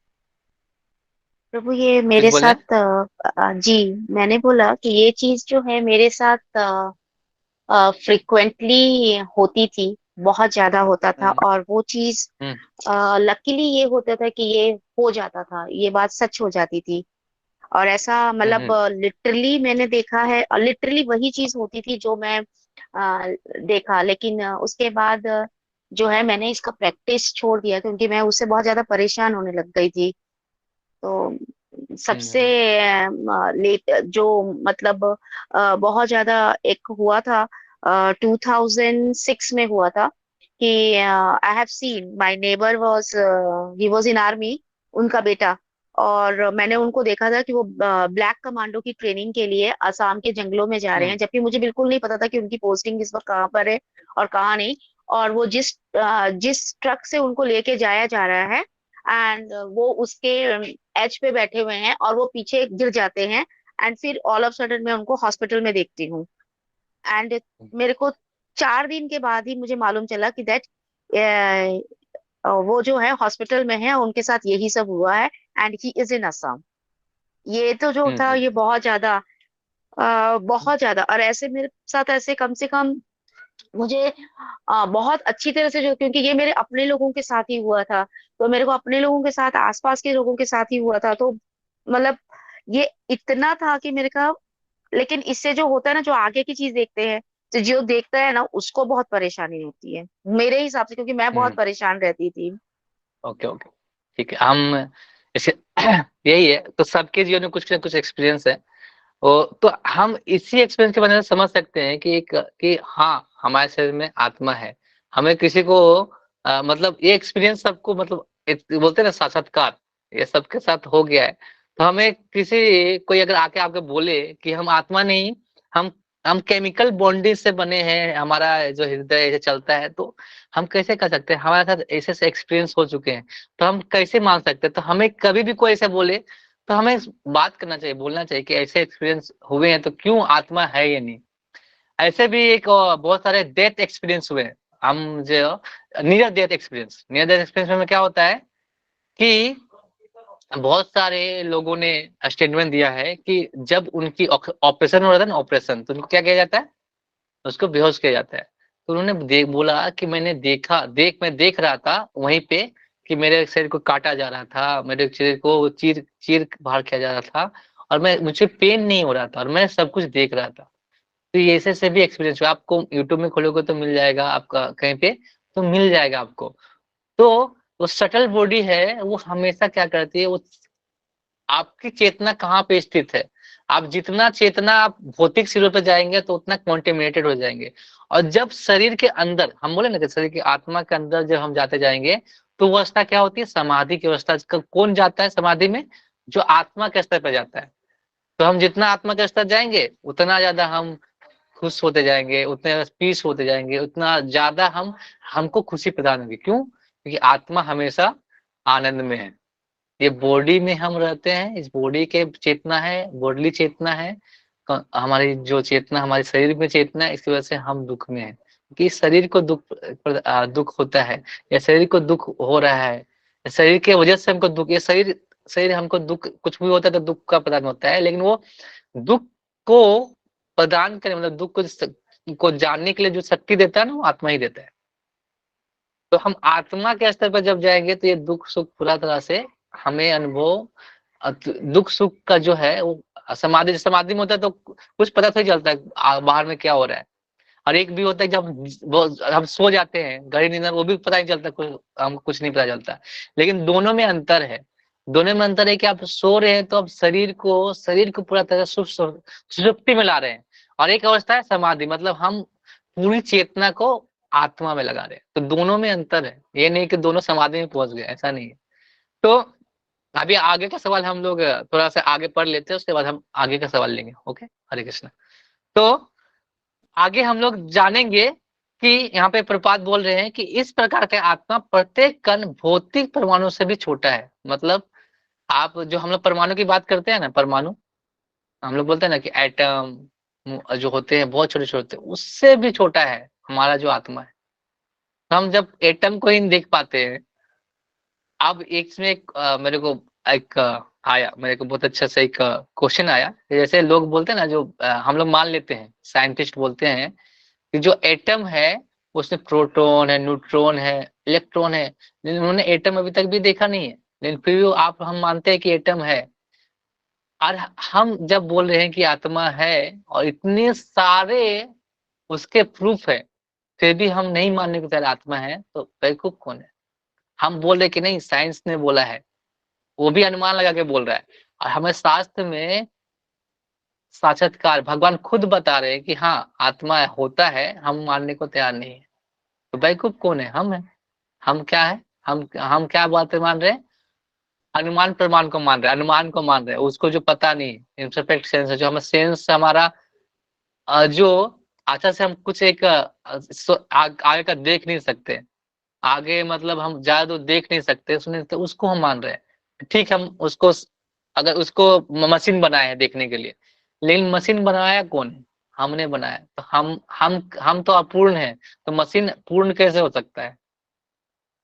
D: प्रभु ये
A: कुछ
D: मेरे
A: बोल रहे हैं?
D: साथ जी, मैंने बोला कि ये चीज जो है मेरे साथ फ्रिक्वेंटली होती थी, बहुत ज्यादा होता था।
A: हम्म
D: और वो चीज
A: हम्म
D: लकीली ये होता था कि ये हो जाता था, ये बात सच हो जाती थी। और ऐसा मतलब
A: हम्म
D: लिटरली मैंने देखा है, लिटरली वही चीज होती थी जो मैं देखा। लेकिन उसके बाद जो है मैंने इसका प्रैक्टिस छोड़ दिया, क्योंकि मैं उससे बहुत ज्यादा परेशान होने लग गई थी। तो सबसे
A: हम्म
D: लेट जो मतलब बहुत ज्यादा एक हुआ था, 2006 में हुआ था कि I have seen my neighbour was, he was in army, उनका बेटा। और मैंने उनको देखा था कि वो ब्लैक कमांडो की ट्रेनिंग के लिए असम के जंगलों में जा रहे हैं,
A: हम्म
D: जबकि मुझे बिल्कुल नहीं पता था कि उनकी पोस्टिंग इस वक्त कहाँ पर है और कहाँ नहीं। और वो जिस ट्रक से उनको लेके जाया जा रहा है, एंड वो उसके एज पे बैठे हुए हैं और वो पीछे गिर जाते हैं। एंड फिर ऑल ऑफ सडन मैं उनको हॉस्पिटल में देखती हूँ। एंड मेरे को 4 दिन के बाद ही मुझे मालूम चला कि दैट वो जो है हॉस्पिटल में है, उनके साथ यही सब हुआ है। And he is in Assam. ये तो जो था
A: हम्म
D: ये बहुत ज्यादा। और ऐसे मेरे साथ ऐसे कम से कम मुझे बहुत अच्छी तरह से, जो क्योंकि ये मेरे अपने लोगों के साथ ही हुआ था, तो मेरे को अपने लोगों के साथ, आसपास के लोगों के साथ ही हुआ था। तो मतलब ये इतना था कि मेरे का, लेकिन इससे जो होता है ना, जो आगे की चीज देखते हैं, तो जो देखता है ना उसको बहुत परेशानी होती है मेरे हिसाब से, क्योंकि मैं बहुत
A: हम्म,
D: परेशान रहती थी।
A: ओके ओके, ठीक है। हम इसे यही है, तो सबके जीवन में कुछ ना कुछ एक्सपीरियंस है। तो हम इसी एक्सपीरियंस के वजह से समझ सकते हैं कि हाँ, हमारे शरीर में आत्मा है। हमें किसी को मतलब ये एक्सपीरियंस सबको, मतलब बोलते हैं ना साक्षात्कार, ये सबके साथ हो गया है। तो हमें किसी कोई अगर आके आपके बोले कि हम आत्मा नहीं, हम हम केमिकल बॉन्डिंग से बने हैं, हमारा जो हृदय ऐसे चलता है, तो हम कैसे कर सकते हैं? हमारे साथ ऐसे ऐसे एक्सपीरियंस हो चुके हैं, तो हम कैसे मान सकते हैं? तो हमें कभी भी कोई ऐसे बोले तो हमें बात करना चाहिए, बोलना चाहिए कि ऐसे एक्सपीरियंस हुए हैं, तो क्यों आत्मा है या नहीं। ऐसे भी एक बहुत सारे डेथ एक्सपीरियंस हुए हैं। हम जो near death experience, near death experience में क्या होता है कि बहुत सारे लोगों ने स्टेटमेंट दिया है कि जब उनकी ऑपरेशन हो रहा था ना, ऑपरेशन, तो उनको क्या किया जाता है? उसको बेहोश किया जाता है। तो उन्होंने बोला कि मैंने मैं देख रहा था वहीं पे कि मेरे शरीर को काटा जा रहा था, मेरे शरीर को चीर चीर बाहर किया जा रहा था, और मुझे पेन नहीं हो रहा था, और मैं सब कुछ देख रहा था। तो ये ऐसे भी एक्सपीरियंस हुआ। आपको यूट्यूब में खोलोगे तो मिल जाएगा, आपका कहीं पे तो मिल जाएगा आपको। तो वो शटल बॉडी है, वो हमेशा क्या करती है, वो आपकी चेतना कहाँ पे स्थित है। आप जितना चेतना आप भौतिक सिरों पे जाएंगे तो उतना कॉन्टेमिनेटेड हो जाएंगे। और जब शरीर के अंदर, हम बोले ना कि शरीर की आत्मा के अंदर जब हम जाते जाएंगे, तो वो अवस्था क्या होती है? समाधि की अवस्था। कौन जाता है समाधि में? जो आत्मा के स्तर पर जाता है। तो हम जितना आत्मा के स्तर जाएंगे उतना ज्यादा हम खुश होते जाएंगे, उतने पीस होते जाएंगे, उतना ज्यादा हमको खुशी प्रदान होगी। क्यों? क्योंकि आत्मा हमेशा आनंद में है। ये बॉडी में हम रहते हैं, इस बॉडी के चेतना है, बॉडली चेतना है, हमारी जो चेतना हमारे शरीर में चेतना है, इसकी वजह से हम दुख में हैं। कि शरीर को दुख होता है, या शरीर को दुख हो रहा है, शरीर के वजह से हमको दुख, ये शरीर शरीर हमको दुख, कुछ भी होता है तो दुख का प्रदान होता है, लेकिन वो दुख को प्रदान करे, मतलब दुख को जानने के लिए जो शक्ति देता है ना, वो आत्मा ही देता है। तो हम आत्मा के स्तर पर जब जाएंगे तो ये दुख सुख पूरा तरह से हमें अनुभव, दुख सुख का जो है वो समाधि समाधि में होता है तो कुछ पता तो ही चलता है बाहर में क्या हो रहा है। और एक भी होता है जब हम सो जाते हैं गहरी नींद में, वो भी पता नहीं चलता, हमको कुछ नहीं पता चलता। लेकिन दोनों में अंतर है। दोनों में अंतर है कि आप सो रहे हैं तो आप शरीर को पूरा तरह सुषुप्ति में ला रहे हैं, और एक अवस्था है समाधि, मतलब हम पूरी चेतना को आत्मा में लगा रहे हैं। तो दोनों में अंतर है, ये नहीं कि दोनों समाधि में पहुंच गए, ऐसा नहीं है। तो अभी आगे का सवाल हम लोग थोड़ा सा आगे पढ़ लेते हैं, उसके बाद हम आगे का सवाल लेंगे। ओके, हरे कृष्ण। तो आगे हम लोग जानेंगे कि यहाँ पे प्रपात बोल रहे हैं कि इस प्रकार का आत्मा प्रत्येक कण भौतिक परमाणु से भी छोटा है। मतलब आप जो हम लोग परमाणु की बात करते हैं ना, परमाणु हम लोग बोलते हैं ना कि एटम जो होते हैं बहुत छोटे छोटे, उससे भी छोटा है हमारा जो आत्मा है। तो हम जब एटम को ही नहीं देख पाते हैं। अब एक इसमें मेरे को एक आया, मेरे को बहुत अच्छा सा एक क्वेश्चन आया। जैसे लोग बोलते हैं ना, जो हम लोग मान लेते हैं, साइंटिस्ट बोलते हैं कि जो एटम है उसमें प्रोटॉन है, न्यूट्रॉन है, इलेक्ट्रॉन है, लेकिन उन्होंने एटम अभी तक भी देखा नहीं है, लेकिन फिर भी हम मानते हैं कि एटम है। और हम जब बोल रहे हैं कि आत्मा है और इतने सारे उसके प्रूफ है, फिर भी हम नहीं मानने को तैयार आत्मा है, तो बेवकूफ कौन है? हम बोल रहे कि नहीं, साइंस ने बोला है, वो भी अनुमान लगा के बोल रहा है। और हमें शास्त्र में साक्षात्कार भगवान खुद बता रहे हैं कि हाँ आत्मा होता है, हम मानने को तैयार नहीं है। तो बेवकूफ कौन है? हम है। हम क्या है? हम क्या बातें मान रहे हैं? अनुमान प्रमाण को मान रहे हैं, अनुमान को मान रहे हैं, उसको जो पता नहीं, इम्परफेक्ट सेंस है, जो हमें सेंस हमारा जो अच्छा से हम कुछ एक आगे का देख नहीं सकते, आगे मतलब हम ज्यादा तो देख नहीं सकते, सुने, तो उसको हम मान रहे हैं। ठीक, हम उसको अगर उसको मशीन बनाए हैं देखने के लिए, लेकिन मशीन बनाया कौन है? हमने बनाया। तो हम तो अपूर्ण है, तो मशीन पूर्ण कैसे हो सकता है?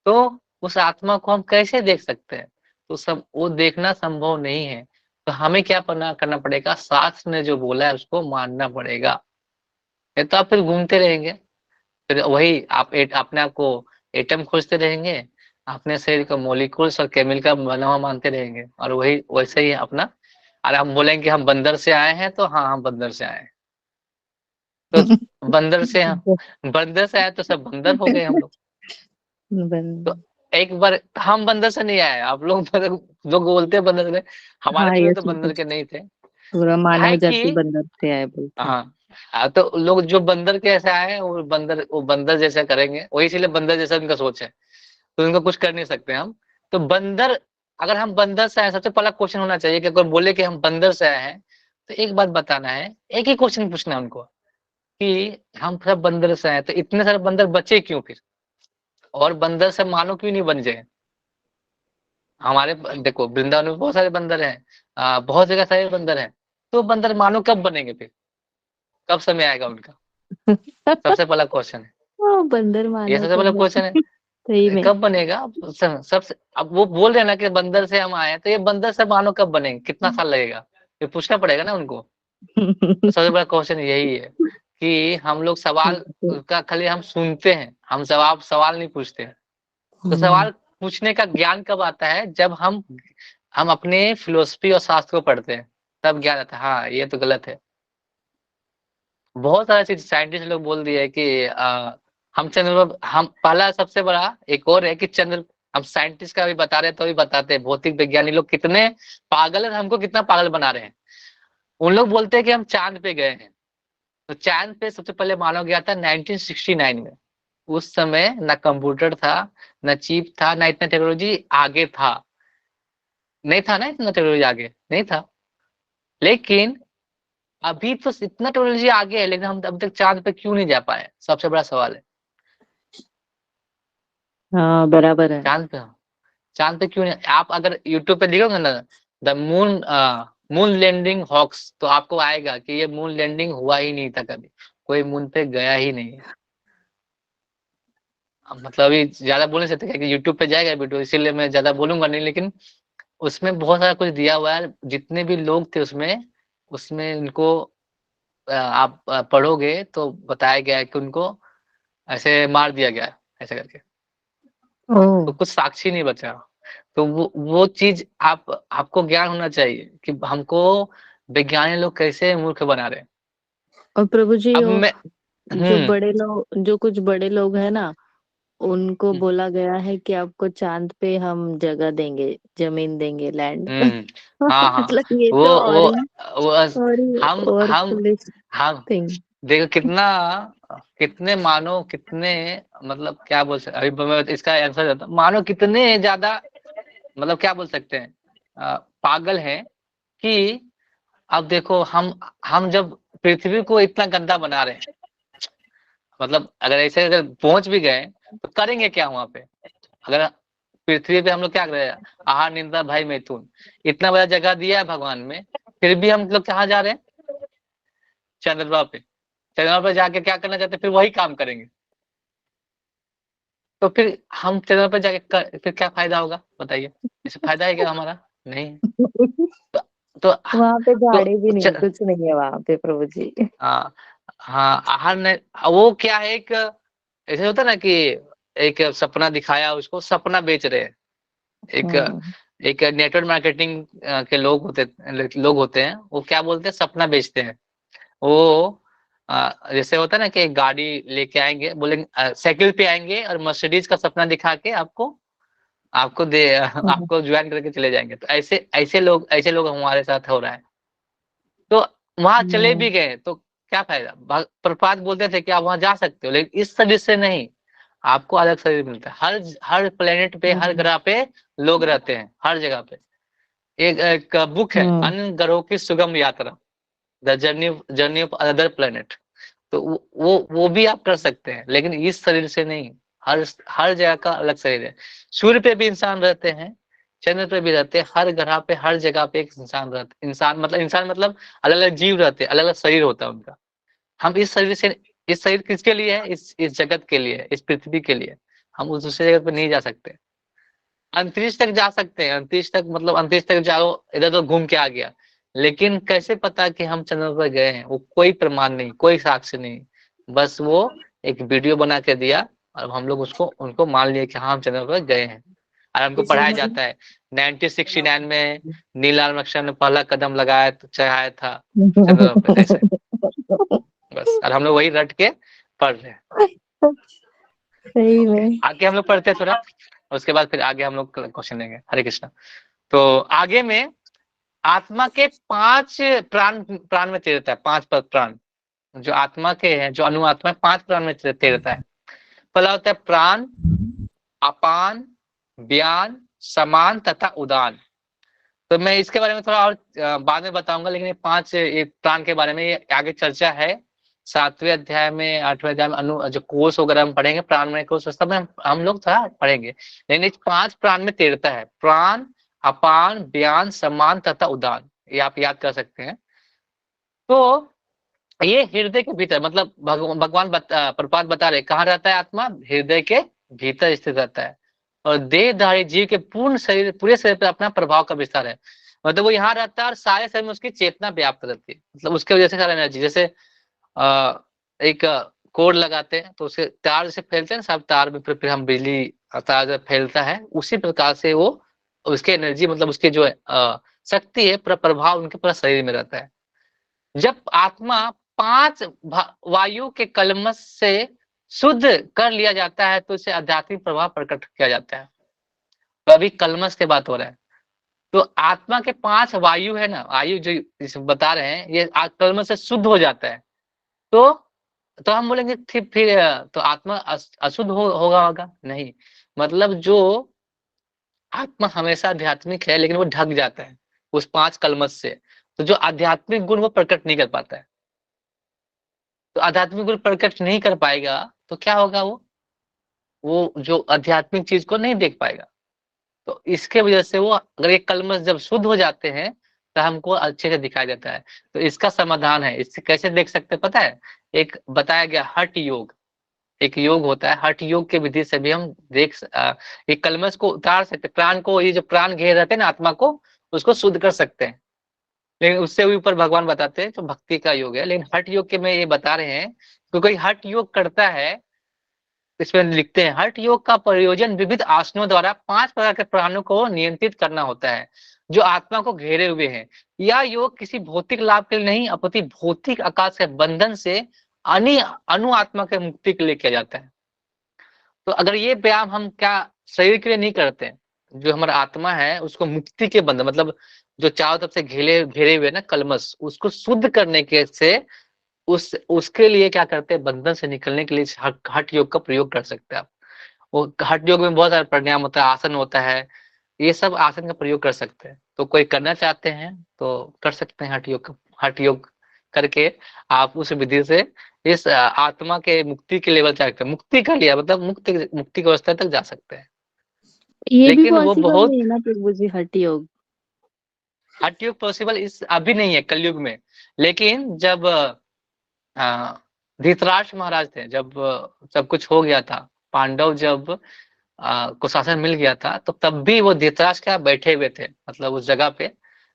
A: तो उस आत्मा को हम कैसे देख सकते हैं? तो सब वो देखना संभव नहीं है। तो हमें क्या करना पड़ेगा? शास्त्र ने जो बोला है उसको मानना पड़ेगा। नहीं तो आप फिर घूमते रहेंगे, फिर वही आप अपने आप को एटम खोजते रहेंगे, अपने शरीर को मॉलिक्यूल्स और केमिकल बना हुआ मानते रहेंगे, और वही वैसे ही अपना। अरे हम बोलेंगे हम बंदर से आए हैं, तो हाँ हम बंदर से आए हैं, तो बंदर से आए तो सब बंदर हो गए हम लोग। तो एक बार हम बंदर से नहीं आए, आप लोग लोग बोलते हैं बंदर से, हमारे
B: हाँ,
A: पिछले
B: ये
A: तो बंदर के नहीं थे।
B: पूरा मानव
A: है
B: जाति
A: कि
B: बंदर से आए बोलते हैं।
A: हाँ, तो लोग जो बंदर के ऐसे आए हैं वो बंदर जैसा करेंगे, वही इसलिए बंदर जैसा उनका सोच है। तो उनको कुछ कर नहीं सकते हम। तो बंदर, अगर हम बंदर से आए, सबसे पहला क्वेश्चन होना चाहिए कि अगर बोले कि हम बंदर से आए हैं, तो एक बात बताना है, एक ही क्वेश्चन पूछना है उनको कि हम सब बंदर से आए, तो इतने सारे बंदर बचे क्यों फिर, और बंदर से मानो क्यों नहीं बन जाए। हमारे देखो वृंदावन में बहुत सारे बंदर हैं, बहुत जगह सारे बंदर हैं, तो बंदर मानो कब बनेंगे फिर, कब समय आएगा उनका, सबसे पहला क्वेश्चन है।
B: बंदर
A: ये
B: मानो
A: सबसे
B: कब
A: पहला क्वेश्चन है,
B: सही में।
A: कब बनेगा। सबसे, अब वो बोल रहे हैं ना कि बंदर से हम आए हैं, तो ये बंदर से मानो कब बनेंगे, कितना साल लगेगा, ये पूछना पड़ेगा ना उनको। तो सबसे बड़ा क्वेश्चन यही है कि हम लोग सवाल का खाली हम सुनते हैं, हम जवाब सवाल नहीं पूछते। तो सवाल पूछने का ज्ञान कब आता है, जब हम अपने फिलोसफी और शास्त्र को पढ़ते हैं, तब ज्ञान आता है, हाँ ये तो गलत है। बहुत सारे चीज साइंटिस्ट लोग बोल दिए कि हम चंद्र पर, हम पहला सबसे बड़ा एक और है कि चंद्र, हम साइंटिस्ट का भी बता रहे हैं तो भी बताते हैं, भौतिक विज्ञानी लोग कितने पागल है, हमको कितना पागल बना रहे हैं। उन लोग बोलते हैं कि हम चांद पे गए हैं, तो चांद पे सबसे पहले मानव गया था 1969 में। उस समय ना कंप्यूटर था, ना चिप था, ना इतना टेक्नोलॉजी आगे था, नहीं था ना, इतना टेक्नोलॉजी आगे नहीं था। लेकिन अभी तो इतना टेक्नोलॉजी आगे है, लेकिन हम अभी तक चांद पे क्यों नहीं जा पाए, सबसे बड़ा सवाल है।
B: हाँ बराबर है।
A: चांद पे, चांद पे क्यों नहीं, आप अगर यूट्यूब पे देखोगे ना, the moon moon landing hoax, तो आपको आएगा कि ये मून लैंडिंग हुआ ही नहीं था कभी, कोई मून पे गया ही नहीं है। अब मतलब अभी ज्यादा बोल नहीं सकते क्योंकि यूट्यूब पे जाएगा वीडियो, इसीलिए मैं ज्यादा बोलूंगा नहीं, लेकिन उसमें बहुत सारा कुछ दिया हुआ है, जितने भी लोग थे उसमें, उसमें उनको आप पढ़ोगे तो बताया गया है कि उनको ऐसे मार दिया गया है, ऐसे करके,
B: ओह।
A: तो कुछ साक्षी नहीं बचा। तो वो चीज आपको ज्ञान होना चाहिए कि हमको वैज्ञानिक लोग कैसे मूर्ख बना रहे हैं।
B: और प्रभु जी
A: अब
B: वो
A: मैं,
B: जो
A: हम्म
B: बड़े लोग, जो कुछ बड़े लोग हैं ना, उनको बोला गया है कि आपको चांद पे हम जगह देंगे, जमीन देंगे, लैंड।
A: हम्म हाँ हाँ,
B: मतलब ये
A: वो
B: तो
A: वो वो
B: और ही और
A: हम
B: पुलिस
A: हम
B: थिंग।
A: देखो कितना, कितने मानो, कितने, मतलब क्या बोल सकते, अभी मैं इसका आंसर देता हूँ, मानो कितने ज्यादा, मतलब क्या बोल सकते हैं, पागल है कि अब देखो हम जब पृथ्वी को इतना गंदा बना रहे हैं, मतलब अगर ऐसे अगर पहुंच भी गए तो करेंगे क्या वहां पे, अगर पृथ्वी पे हम लोग क्या कर रहे हैं, आहार निंदा भय मैथुन, इतना बड़ा जगह दिया है भगवान में, फिर भी हम लोग कहाँ जा रहे हैं, चंद्रमा पे। चंद्रमा पे जाके क्या करना चाहते हैं, फिर वही काम करेंगे। तो फिर हम चंद्रमा पे जाके फिर क्या फायदा होगा बताइए, इससे फायदा है क्या हमारा, नहीं। तो
B: वहां पे
A: तो,
B: झाड़ी भी नहीं,
A: तो
B: कुछ नहीं है वहां पे प्रभु जी।
A: हाँ हाँ, आहार ने, वो क्या है, एक ऐसे होता है ना कि एक सपना दिखाया, उसको सपना बेच रहे हैं। एक
B: हम्म।
A: एक नेटवर्क मार्केटिंग के लोग होते हैं, वो क्या बोलते हैं, सपना बेचते हैं। वो जैसे होता है ना कि एक गाड़ी लेके आएंगे, बोलेंगे साइकिल पे आएंगे और मर्सिडीज का सपना दिखा के आपको आपको दे
B: हम्म।
A: आपको ज्वाइन करके चले जाएंगे। तो ऐसे लोग हमारे साथ हो रहा है। तो वहां चले भी गए तो क्या फायदा, प्रपात बोलते थे कि आप वहां जा सकते हो, लेकिन इस शरीर से नहीं, आपको अलग शरीर मिलता है। हर हर प्लेनेट पे, हर
B: हम्म।
A: ग्रह पे लोग रहते हैं, हर जगह पे। एक बुक है,
B: हम्म।
A: अन्य ग्रहों की सुगम यात्रा, the journey of other planet. तो वो भी आप कर सकते हैं, लेकिन इस शरीर से नहीं। हर हर जगह का अलग शरीर है। सूर्य पे भी इंसान रहते हैं, चंद्र पे भी रहते हैं, हर ग्रह पे, हर जगह पे एक इंसान रहते, इंसान मतलब अलग अलग जीव रहते हैं, अलग अलग शरीर होता है उनका। हम इस शरीर से, इस शरीर किसके लिए है, इस जगत के लिए है, इस पृथ्वी के लिए। हम उस दूसरे जगत पे नहीं जा सकते। अंतरिक्ष तक जा सकते हैं, अंतरिक्ष तक मतलब अंतरिक्ष तक जाओ, इधर तो घूम के आ गया, लेकिन कैसे पता कि हम चंद्रमा पर गए हैं, वो कोई प्रमाण नहीं, कोई साक्ष्य नहीं। बस वो एक वीडियो बना के दिया, और हम लोग उसको उनको मान लिए कि हाँ हम चंद्रमा पर गए हैं। और हमको पढ़ाया जाता है 1969 में नील आर्मस्ट्रांग ने पहला कदम लगाया, चढ़ाया था चंद्रमा पे, ऐसे। बस, और हम लोग वही रट के पढ़ रहे हैं।
B: सही
A: ओके,
B: में।
A: आगे हम लोग पढ़ते हैं थोड़ा, उसके बाद फिर आगे हम लोग क्वेश्चन लेंगे। हरे कृष्णा। तो आगे में आत्मा के 5 प्राण, प्राण में तैरता है, 5 प्राण जो आत्मा के हैं, जो अनु आत्मा है, 5 प्राण में तैरता है। पहला होता है प्राण, अपान, व्यान, समान तथा उदान। तो मैं इसके बारे में थोड़ा और बाद में बताऊंगा, लेकिन ये 5 प्राण के बारे में ये आगे चर्चा है। 7वें अध्याय में, 8वें अध्याय में जो कोष वगैरह हम पढ़ेंगे, प्राण में कोष, सब में हम लोग थोड़ा पढ़ेंगे। लेकिन इस 5 प्राण में तैरता है, प्राण, अपान, व्यान, समान तथा उदान, ये आप याद कर सकते हैं। तो ये हृदय के भीतर, मतलब भगवान प्रभुपाद बता रहे कहाँ रहता है आत्मा, हृदय के भीतर स्थित रहता है। और देहधारी जीव के पूर्ण शरीर, पूरे शरीर पर अपना प्रभाव का विस्तार है। मतलब वो यहाँ रहता है और सारे शरीर में उसकी चेतना व्याप्त रहती है, मतलब उसके वजह से सारा एनर्जी, जैसे एक कोड लगाते हैं तो उसे तार जैसे फैलते हैं, सब तार में फिर हम बिजली, तार जब फैलता है उसी प्रकार से वो उसके एनर्जी, मतलब उसके जो शक्ति है, पूरा प्रभाव उनके पूरा शरीर में रहता है। जब आत्मा 5 वायु के कलमश से शुद्ध कर लिया जाता है तो उसे आध्यात्मिक प्रभाव प्रकट किया जाता है। तो अभी कलमश की बात हो रहा है, तो आत्मा के 5 वायु है ना, वायु जो बता रहे हैं, ये कलमश से शुद्ध हो जाता है। तो हम बोलेंगे फिर तो आत्मा अशुद्ध होगा नहीं, मतलब जो आत्मा हमेशा आध्यात्मिक है, लेकिन वो ढक जाता है उस 5 कलमश से, तो जो आध्यात्मिक गुण वो प्रकट नहीं कर पाता है। तो आध्यात्मिक गुण प्रकट नहीं कर पाएगा तो क्या होगा, वो जो आध्यात्मिक चीज को नहीं देख पाएगा। तो इसके वजह से वो, अगर ये कलमश जब शुद्ध हो जाते हैं तो हमको अच्छे से दिखाई देता है। तो इसका समाधान है, इससे कैसे देख सकते हैं पता है, एक बताया गया हठ योग, एक योग होता है, हठ योग के विधि से भी हम ये कलमश को उतार सकते, प्राण को, ये जो प्राण घेर रहते हैं ना आत्मा को, उसको शुद्ध कर सकते हैं। लेकिन उससे भी ऊपर भगवान बताते हैं जो भक्ति का योग है। लेकिन हठ योग के में ये बता रहे हैं, तो कोई हठ योग करता है, इसमें लिखते हैं हठ योग का प्रयोजन विविध आसनों द्वारा 5 प्रकार के प्राणों को नियंत्रित करना होता है जो आत्मा को घेरे हुए हैं। यह योग किसी भौतिक लाभ के लिए नहीं, अपितु भौतिक आकाश के बंधन से अनु आत्मा के मुक्ति के लिए किया जाता है। तो अगर ये व्यायाम हम क्या शरीर के लिए नहीं करते हैं, जो हमारा आत्मा है उसको मुक्ति के बंधन, मतलब जो चारों तरफ से घेरे हुए ना कलमश, उसको शुद्ध करने के से उसके लिए क्या करते हैं, बंधन से निकलने के लिए हठ योग का प्रयोग कर सकते हैं आप। वो हठ योग में बहुत सारा प्राणायाम होता है, आसन होता है, ये सब आसन का प्रयोग कर सकते हैं। तो कोई करना चाहते हैं तो कर सकते हैं हठ योग करके आप उस विधि से इस आत्मा के मुक्ति के लेवल तक, मुक्ति कर लिया मतलब मुक्ति की अवस्था तक जा सकते हैं।
B: ये भी
A: लेकिन वो
B: पॉसिबल
A: बहुत,
B: नहीं है ना प्रभु जी, हठ योग?
A: हठ योग पॉसिबल इस अभी नहीं है कलयुग में, लेकिन जब धृतराष्ट्र महाराज थे, जब सब कुछ हो गया था, पांडव जब को शासन मिल गया था, तो तब भी वो धृतराष्ट्र क्या बैठे हुए थे, मतलब उस जगह पे,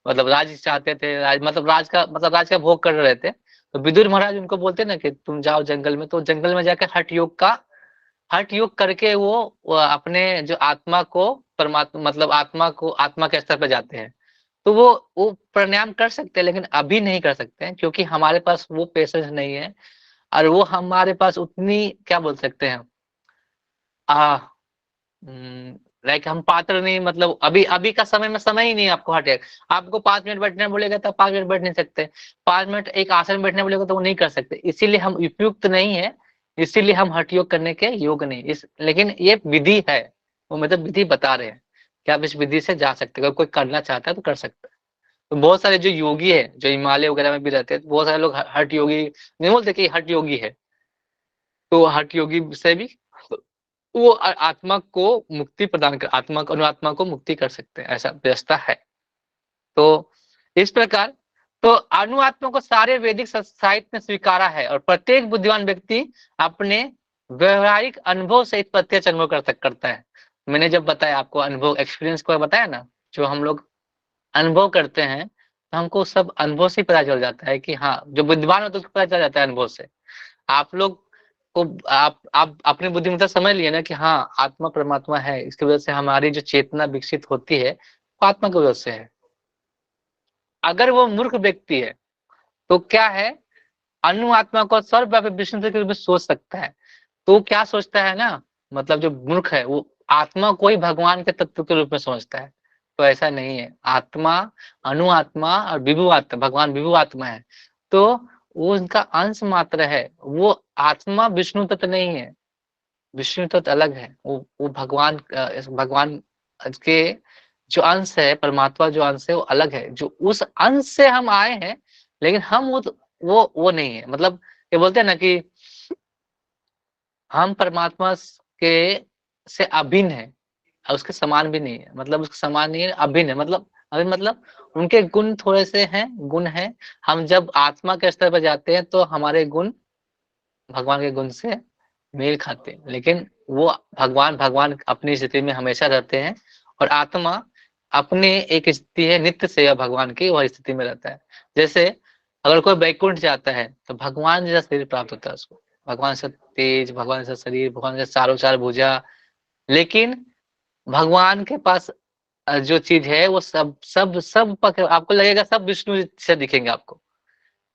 A: मतलब राज चाहते थे, मतलब राज का भोग कर रहे थे। तो विदुर महाराज उनको बोलते ना कि तुम जाओ जंगल में, तो जंगल में जाकर हठ योग करके वो अपने जो आत्मा को परमात्मा, मतलब आत्मा को, आत्मा के स्तर पर जाते हैं। तो वो प्राणायाम कर सकते हैं, लेकिन अभी नहीं कर सकते हैं क्योंकि हमारे पास वो पेशेंस नहीं है, और वो हमारे पास उतनी, क्या बोल सकते हैं, आ लाइक हम पात्र नहीं, मतलब अभी अभी का समय में समय ही नहीं है आपको हटे, आपको 5 मिनट बैठने बोलेगा तो 5 मिनट बैठ नहीं सकते, 5 मिनट एक आसन में बैठने बोलेगा तो वो नहीं कर सकते, इसीलिए हम उपयुक्त नहीं है, इसीलिए हम हठ योग करने के योग नहीं लेकिन ये विधि है, वो मतलब विधि बता रहे हैं कि आप इस विधि से जा सकते हो, अगर कोई करना चाहता है तो कर सकता है। तो बहुत सारे जो योगी है, जो हिमालय वगैरह में भी रहते हैं, तो बहुत सारे लोग हठ योगी नहीं बोलते कि हठ योगी है, तो हठ योगी से भी वो आत्मा को मुक्ति प्रदान कर, आत्मा को मुक्ति कर सकते हैं, ऐसा व्यवस्था है। तो इस प्रकार, तो अणुआत्मा को सारे वैदिक साहित्य ने स्वीकारा है, और प्रत्येक बुद्धिमान व्यक्ति अपने व्यवहारिक अनुभव से इस प्रत्यक्ष अनुभव करता है। मैंने जब बताया आपको अनुभव, एक्सपीरियंस को बताया ना, जो हम लोग अनुभव करते हैं, तो हमको सब अनुभव से पता चल जाता है कि हाँ, जो बुद्धिमान होता है उसको पता चल जाता है अनुभव से। आप लोग को आप अपनी बुद्धिमत्ता समझ लिए ना कि हाँ, आत्मा परमात्मा है, इसकी वजह से हमारी जो चेतना विकसित होती है वो आत्मा की वजह से है। अगर वो मूर्ख व्यक्ति है तो क्या है, अनु आत्मा को सर्वव्यापी विष्णु के रूप में सोच सकता है। तो वो क्या सोचता है ना, मतलब जो मूर्ख है वो आत्मा को ही भगवान के तत्व के रूप में समझता है। तो ऐसा नहीं है, आत्मा, अनु आत्मा और विभु आत्मा, भगवान विभु आत्मा है, तो वो उनका अंश मात्र है, वो आत्मा विष्णु तत्व नहीं है। विष्णु तत्व अलग है, वो भगवान भगवान के जो अंश है, परमात्मा जो अंश है वो अलग है, जो उस अंश से हम आए हैं, लेकिन हम वो नहीं है। मतलब ये बोलते हैं ना कि हम परमात्मा के से अभिन्न है और उसके समान भी नहीं है। मतलब उसके समान नहीं है, अभिन्न है। मतलब अभिन्न मतलब उनके गुण थोड़े से हैं, गुण हैं। हम जब आत्मा के स्तर पर जाते हैं तो हमारे गुण भगवान के गुण से मेल खाते हैं, लेकिन वो भगवान अपनी स्थिति में हमेशा रहते हैं और आत्मा अपने एक स्थिति है नित्य सेवा भगवान की, वह स्थिति में रहता है। जैसे अगर कोई वैकुंठ जाता है तो भगवान जैसा शरीर प्राप्त होता है उसको, भगवान से तेज, भगवान जैसा शरीर, भगवान जैसा चारों चार भुजा। लेकिन भगवान के पास जो चीज है वो सब आपको लगेगा सब विष्णु से दिखेंगे आपको।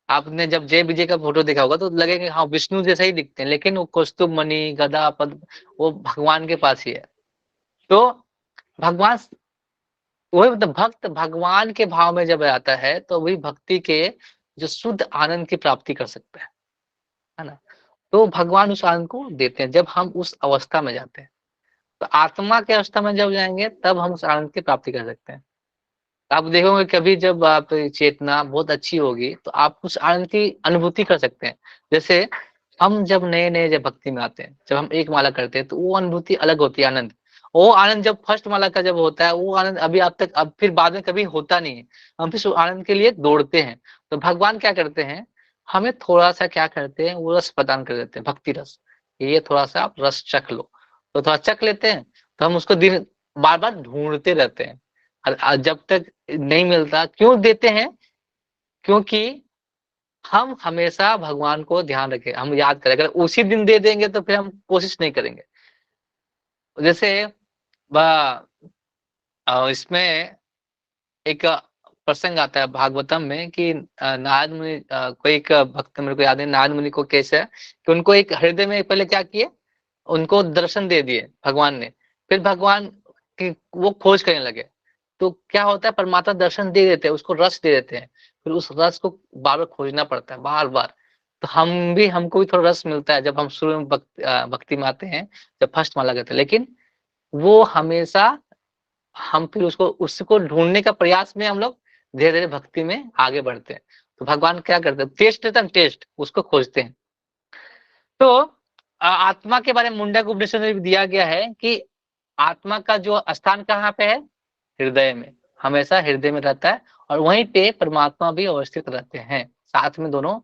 A: आपने जब जय विजय का फोटो देखा होगा तो लगेगा हाँ विष्णु जैसा ही दिखते हैं, लेकिन वो कौस्तुभ मणि, गदा, पद्म वो भगवान के पास ही है। तो भगवान वही, मतलब भक्त भगवान के भाव में जब आता है तो वही भक्ति के जो शुद्ध आनंद की प्राप्ति कर सकता है ना। तो भगवान उस आनंद को देते हैं जब हम उस अवस्था में जाते हैं। तो आत्मा के अवस्था में जब जाएंगे तब हम उस आनंद की प्राप्ति कर सकते हैं। आप देखोगे कभी जब आप चेतना बहुत अच्छी होगी तो आप उस आनंद की अनुभूति कर सकते हैं। जैसे हम जब नए जब भक्ति में आते हैं, जब हम एक माला करते हैं तो वो अनुभूति अलग होती है, आनंद। वो आनंद जब फर्स्ट माला का जब होता है वो आनंद अभी आप तक अब फिर बाद में कभी होता नहीं है। हम फिर उस आनंद के लिए दौड़ते हैं। तो भगवान क्या करते हैं, हमें थोड़ा सा क्या करते हैं, वो रस प्रदान कर देते हैं, भक्ति रस। ये थोड़ा सा आप रस चख लो, तो थोड़ा चख लेते हैं। तो हम उसको दिन बार बार ढूंढते रहते हैं और जब तक नहीं मिलता। क्यों देते हैं, क्योंकि हम हमेशा भगवान को ध्यान रखें, हम याद करें। अगर उसी दिन दे देंगे तो फिर हम कोशिश नहीं करेंगे। जैसे इसमें एक प्रसंग आता है भागवतम में कि नारद मुनि, कोई एक भक्त मेरे को याद है, नारद मुनि को कैसे है कि उनको एक हृदय में पहले क्या किए, उनको दर्शन दे दिए भगवान ने। फिर भगवान की वो खोज करने लगे। तो क्या होता है, परमात्मा दर्शन दे देते हैं, उसको रस दे देते हैं, फिर उस रस को बार बार खोजना पड़ता है, बार बार। तो हमको भी थोड़ा रस मिलता है जब हम शुरू में भक्ति में आते हैं, जब फर्स्ट माला करते हैं। लेकिन वो हमेशा हम फिर उसको ढूंढने का प्रयास में हम लोग धीरे धीरे भक्ति में आगे बढ़ते हैं। तो भगवान क्या करते हैं, टेस्ट रहता है, टेस्ट उसको खोजते हैं। तो आत्मा के बारे में मुंडक उपनिषद में भी दिया गया है कि आत्मा का जो स्थान कहाँ पे है, हृदय में, हमेशा हृदय में रहता है। और वहीं पे परमात्मा भी अवस्थित रहते हैं, साथ में दोनों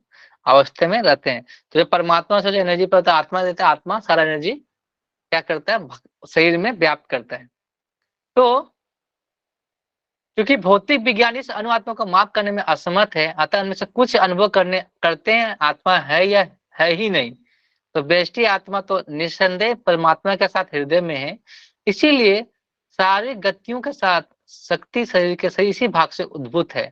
A: अवस्था में रहते हैं। तो परमात्मा से जो एनर्जी पाता है आत्मा देता है, आत्मा सारा एनर्जी क्या करता है, शरीर में व्याप्त करता है। तो क्योंकि भौतिक विज्ञान इस अणुआत्मा को माप करने में असमर्थ है, अतः उनमें से कुछ अनुभव करते हैं आत्मा है या है ही नहीं। तो व्यष्टि आत्मा तो निस्संदेह परमात्मा के साथ हृदय में है। इसीलिए सारी गतियों के साथ शक्ति शरीर के सही इसी भाग से उद्भूत है।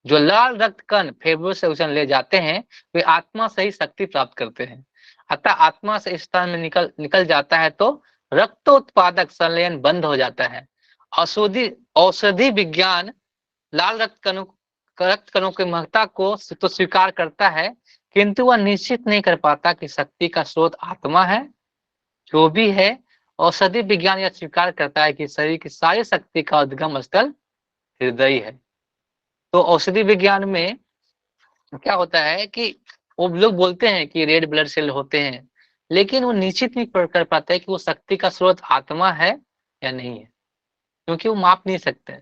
A: जो लाल रक्त कण फेफड़ों से उछल ले जाते हैं वे आत्मा से ही शक्ति प्राप्त करते हैं। अतः आत्मा से इस स्थान में निकल जाता है तो रक्तोत्पादक संलयन बंद हो जाता है। औषधि विज्ञान लाल रक्त कणों की महत्ता को तो स्वीकार करता है, किंतु वह निश्चित नहीं कर पाता कि शक्ति का स्रोत आत्मा है। जो भी है, औषधि विज्ञान यह स्वीकार करता है कि शरीर की सारी शक्ति का उद्गम स्थल हृदय है। तो औषधि विज्ञान में क्या होता है कि वो लोग बोलते हैं कि रेड ब्लड सेल होते हैं, लेकिन वो निश्चित नहीं कर पाते कि वो शक्ति का स्रोत आत्मा है या नहीं है, क्योंकि वो माप नहीं सकते।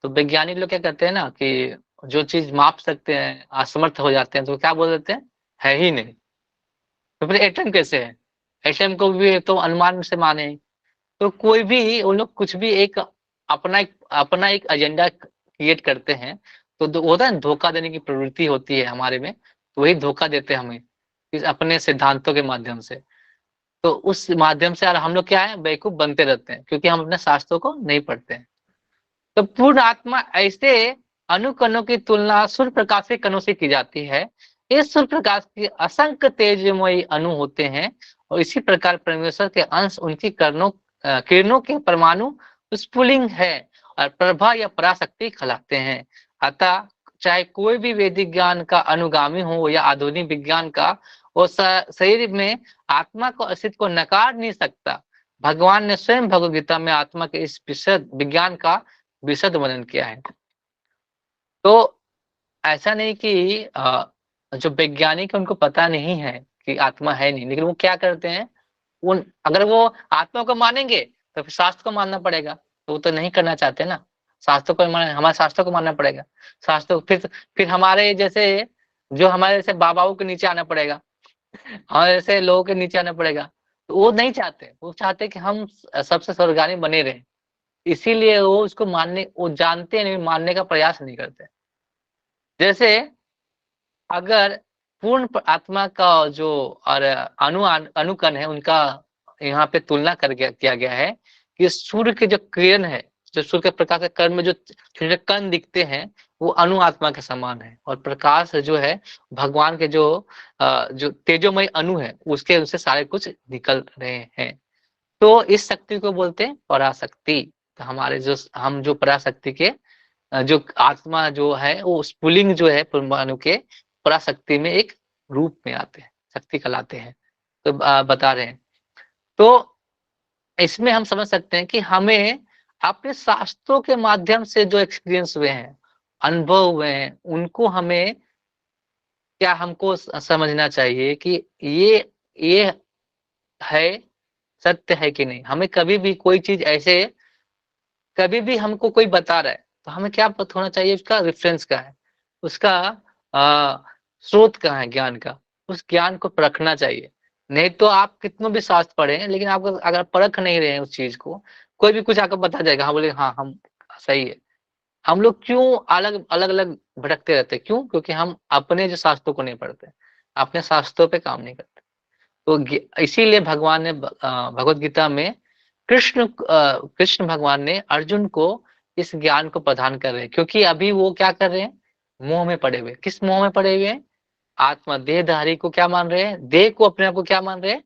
A: तो वैज्ञानिक लोग क्या करते हैं ना कि जो चीज माप सकते हैं असमर्थ हो जाते हैं, तो क्या बोल देते हैं, है ही नहीं। तो फिर एटम कैसे है, एटम को भी तो अनुमान से माने। तो कोई भी उन लोग कुछ भी एक अपना एक एजेंडा क्रिएट करते हैं। तो होता है धोखा देने की प्रवृत्ति होती है हमारे में, तो वही धोखा देते हैं हमें इस अपने सिद्धांतों के माध्यम से। तो उस माध्यम से हम लोग क्या है, बेवकूफ बनते रहते हैं, क्योंकि हम अपने शास्त्रों को नहीं पढ़ते हैं। तो पूर्ण आत्मा ऐसे अनुकणों की तुलना सूर्य प्रकाश के कणों से की जाती है। इस सूर्य प्रकाश के असंख्य तेजमयी अणु होते हैं और इसी प्रकार परमेश्वर के अंश उनकी किरणों के परमाणु स्फुलिंग है और प्रभा या पराशक्ति कहलाते हैं। अतः चाहे कोई भी वैदिक ज्ञान का अनुगामी हो या आधुनिक विज्ञान का, वो शरीर में आत्मा को अस्तित्व को नकार नहीं सकता। भगवान ने स्वयं भगवद गीता में आत्मा के इस विशद विज्ञान का विशद वर्णन किया है। तो ऐसा नहीं कि जो वैज्ञानिक है उनको पता नहीं है कि आत्मा है नहीं, लेकिन वो क्या करते हैं, वो अगर वो आत्मा को मानेंगे तो फिर शास्त्र को मानना पड़ेगा, तो वो तो नहीं करना चाहते ना। शास्त्र को हमारे शास्त्र को मानना पड़ेगा। शास्त्र फिर हमारे जैसे जो हमारे जैसे बाबाओं के नीचे आना पड़ेगा, हमारे जैसे लोगों के नीचे आना पड़ेगा। तो वो नहीं चाहते, वो चाहते कि हम सबसे स्वर्गानी बने रहें। इसीलिए वो उसको मानने, वो जानते नहीं, मानने का प्रयास नहीं करते। जैसे अगर पूर्ण आत्मा का जो और अनुकण है, उनका यहाँ पे तुलना किया गया है कि सूर्य के जो किरण है, जो सूर्य के प्रकाश के कण में जो छोटे कण दिखते हैं, वो अणु आत्मा के समान है। और प्रकाश जो है भगवान के जो तेजोमय अणु है, उससे सारे कुछ निकल रहे हैं। तो इस शक्ति को बोलते हैं पराशक्ति। तो हमारे हम जो पराशक्ति के जो आत्मा जो है, वो स्फुलिंग जो है परमाणु के पराशक्ति में एक रूप में आते हैं, शक्ति कहलाते हैं। तो बता रहे हैं। तो इसमें हम समझ सकते हैं कि हमें अपने शास्त्रों के माध्यम से जो एक्सपीरियंस हुए हैं, अनुभव हुए हैं, उनको हमें क्या हमको समझना चाहिए कि ये है, सत्य है कि नहीं। हमें कभी भी कोई चीज ऐसे, कभी भी हमको कोई बता रहा है तो हमें क्या पता होना चाहिए, उसका रेफरेंस क्या है, उसका स्रोत कहाँ है ज्ञान का। उस ज्ञान को परखना चाहिए। नहीं तो आप कितनों भी शास्त्र पढ़े हैं, लेकिन आप अगर परख नहीं रहे हैं उस चीज को, कोई भी कुछ आकर बता जाएगा, हाँ बोले हाँ हम सही है। हम लोग क्यों अलग अलग अलग भटकते रहते हैं? क्यों? क्योंकि हम अपने जो शास्त्रों को नहीं पढ़ते, अपने शास्त्रों पे काम नहीं करते। तो इसीलिए भगवान ने भगवत गीता में कृष्ण भगवान ने अर्जुन को इस ज्ञान को प्रदान कर रहे हैं। क्योंकि अभी वो क्या कर रहे हैं, मोह में पड़े हुए। किस मोह में पड़े हुए हैं? आत्मा देहधारी को क्या मान रहे हैं, देह को अपने आप को क्या मान रहे हैं,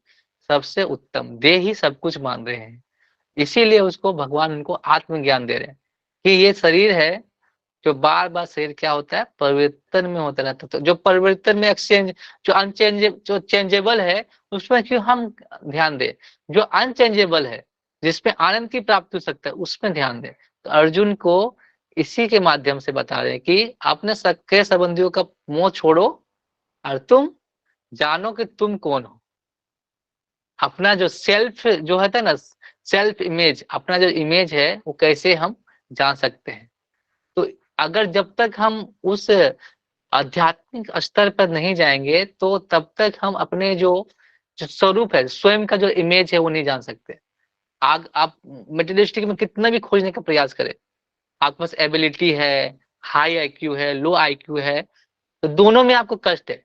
A: सबसे उत्तम, देह ही सब कुछ मान रहे हैं। इसीलिए उसको भगवान उनको आत्मज्ञान दे रहे हैं कि ये शरीर है जो बार बार शरीर क्या होता है, परिवर्तन में होता रहता है। तो जो परिवर्तन में एक्सचेंज, जो चेंजेबल है, उसमें क्यों हम ध्यान दें। जो अनचेंजेबल है, जिसमें आनंद की प्राप्ति हो सकता है, उसमें ध्यान दें। तो अर्जुन को इसी के माध्यम से बता रहे हैं कि अपने सगे संबंधियों का मोह छोड़ो और तुम जानो कि तुम कौन हो। अपना जो सेल्फ जो होता है ना, सेल्फ इमेज, अपना जो इमेज है वो कैसे हम जान सकते हैं। तो अगर जब तक हम उस आध्यात्मिक स्तर पर नहीं जाएंगे, तो तब तक हम अपने जो स्वरूप है, स्वयं का जो इमेज है, वो नहीं जान सकते। आप मेटेरियलिस्टिक में कितना भी खोजने का प्रयास करें, आपके पास एबिलिटी है, हाई आईक्यू है, लो आईक्यू है, तो दोनों में आपको कष्ट है।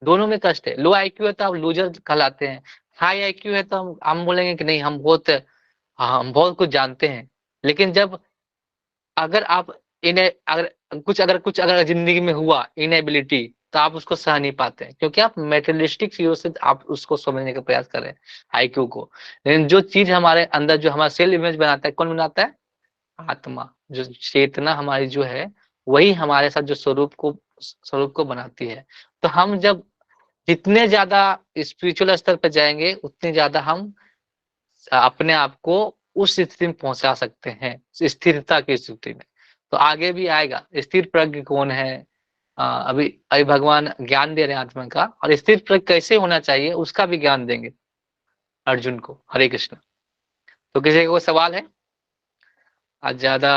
A: दोनों में कष्ट है। लो आईक्यू है तो आप लूजर कहलाते हैं, हाई आईक्यू है तो हम बोलेंगे कि नहीं, हम बहुत कुछ जानते हैं। लेकिन जब अगर आप अगर जिंदगी में हुआ इनएबिलिटी, तो आप उसको सह नहीं पाते हैं, क्योंकि आप मेटेरियलिस्टिक चीजों से आप उसको समझने का प्रयास कर रहे हैं, आईक्यू को। लेकिन जो चीज हमारे अंदर, जो हमारा सेल्फ इमेज बनाता है, कौन बनाता है? आत्मा। जो चेतना हमारी जो है, वही हमारे साथ जो स्वरूप को बनाती है। तो हम जब जितने ज्यादा स्पिरिचुअल स्तर पर जाएंगे, उतने ज्यादा हम अपने आप को उस स्थिति में पहुंचा सकते हैं, स्थिरता की स्थिति में। तो आगे भी आएगा स्थिर प्रज्ञ कौन है। अभी भगवान ज्ञान दे रहे हैं आत्मा का, और स्थिर प्रज्ञ कैसे होना चाहिए उसका भी ज्ञान देंगे अर्जुन को। हरे कृष्ण। तो किसी का कोई सवाल है? आज ज्यादा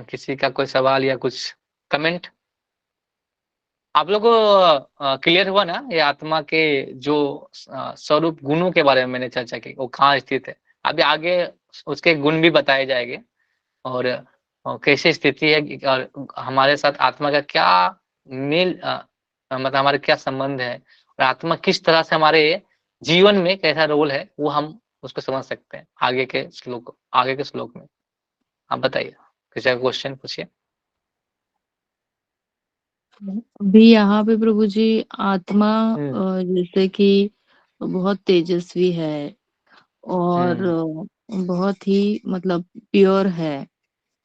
A: किसी का कोई सवाल या कुछ कमेंट? आप लोग को क्लियर हुआ ना, ये आत्मा के जो स्वरूप गुणों के बारे में मैंने चर्चा की, वो कहाँ स्थित है। अभी आगे उसके गुण भी बताए जाएंगे, और कैसे स्थिति है, और हमारे साथ आत्मा का क्या मेल, मतलब हमारे क्या संबंध है, और आत्मा किस तरह से हमारे जीवन में कैसा रोल है, वो हम उसको समझ सकते हैं आगे के श्लोक में। आप बताइए, किसी का क्वेश्चन पूछिए।
B: अभी यहाँ पे प्रभु जी आत्मा जैसे कि बहुत तेजस्वी है और बहुत ही मतलब प्योर है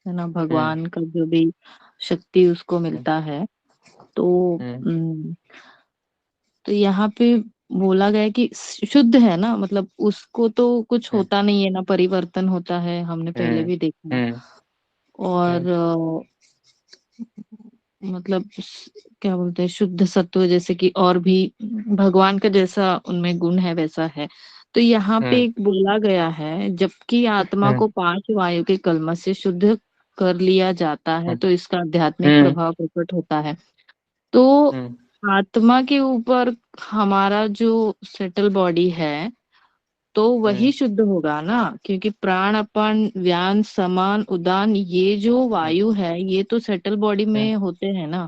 B: ना, भगवान का जो भी शक्ति उसको मिलता है। तो तो यहाँ पे बोला गया है कि शुद्ध है ना, मतलब उसको तो कुछ
A: हम्म
B: होता नहीं है ना, परिवर्तन होता है, हमने पहले
A: हम्म
B: भी देखा है।
A: हम्म
B: और मतलब क्या बोलते हैं, शुद्ध सत्व, जैसे कि और भी भगवान का जैसा उनमें गुण है वैसा है। तो यहाँ पे
A: हम्म
B: एक बोला गया है, जबकि आत्मा
A: हम्म
B: को 5 वायु के कलमश से शुद्ध कर लिया जाता है,
A: हम्म
B: तो इसका आध्यात्मिक
A: हम्म
B: प्रभाव प्रकट होता है। तो
A: हम्म
B: आत्मा के ऊपर हमारा जो सेटल बॉडी है, तो वही
A: हम्म
B: शुद्ध होगा ना, क्योंकि प्राण अपान व्यान समान उदान, ये जो
A: हम्म
B: वायु है ये तो सेटल बॉडी
A: हम्म
B: में होते हैं ना,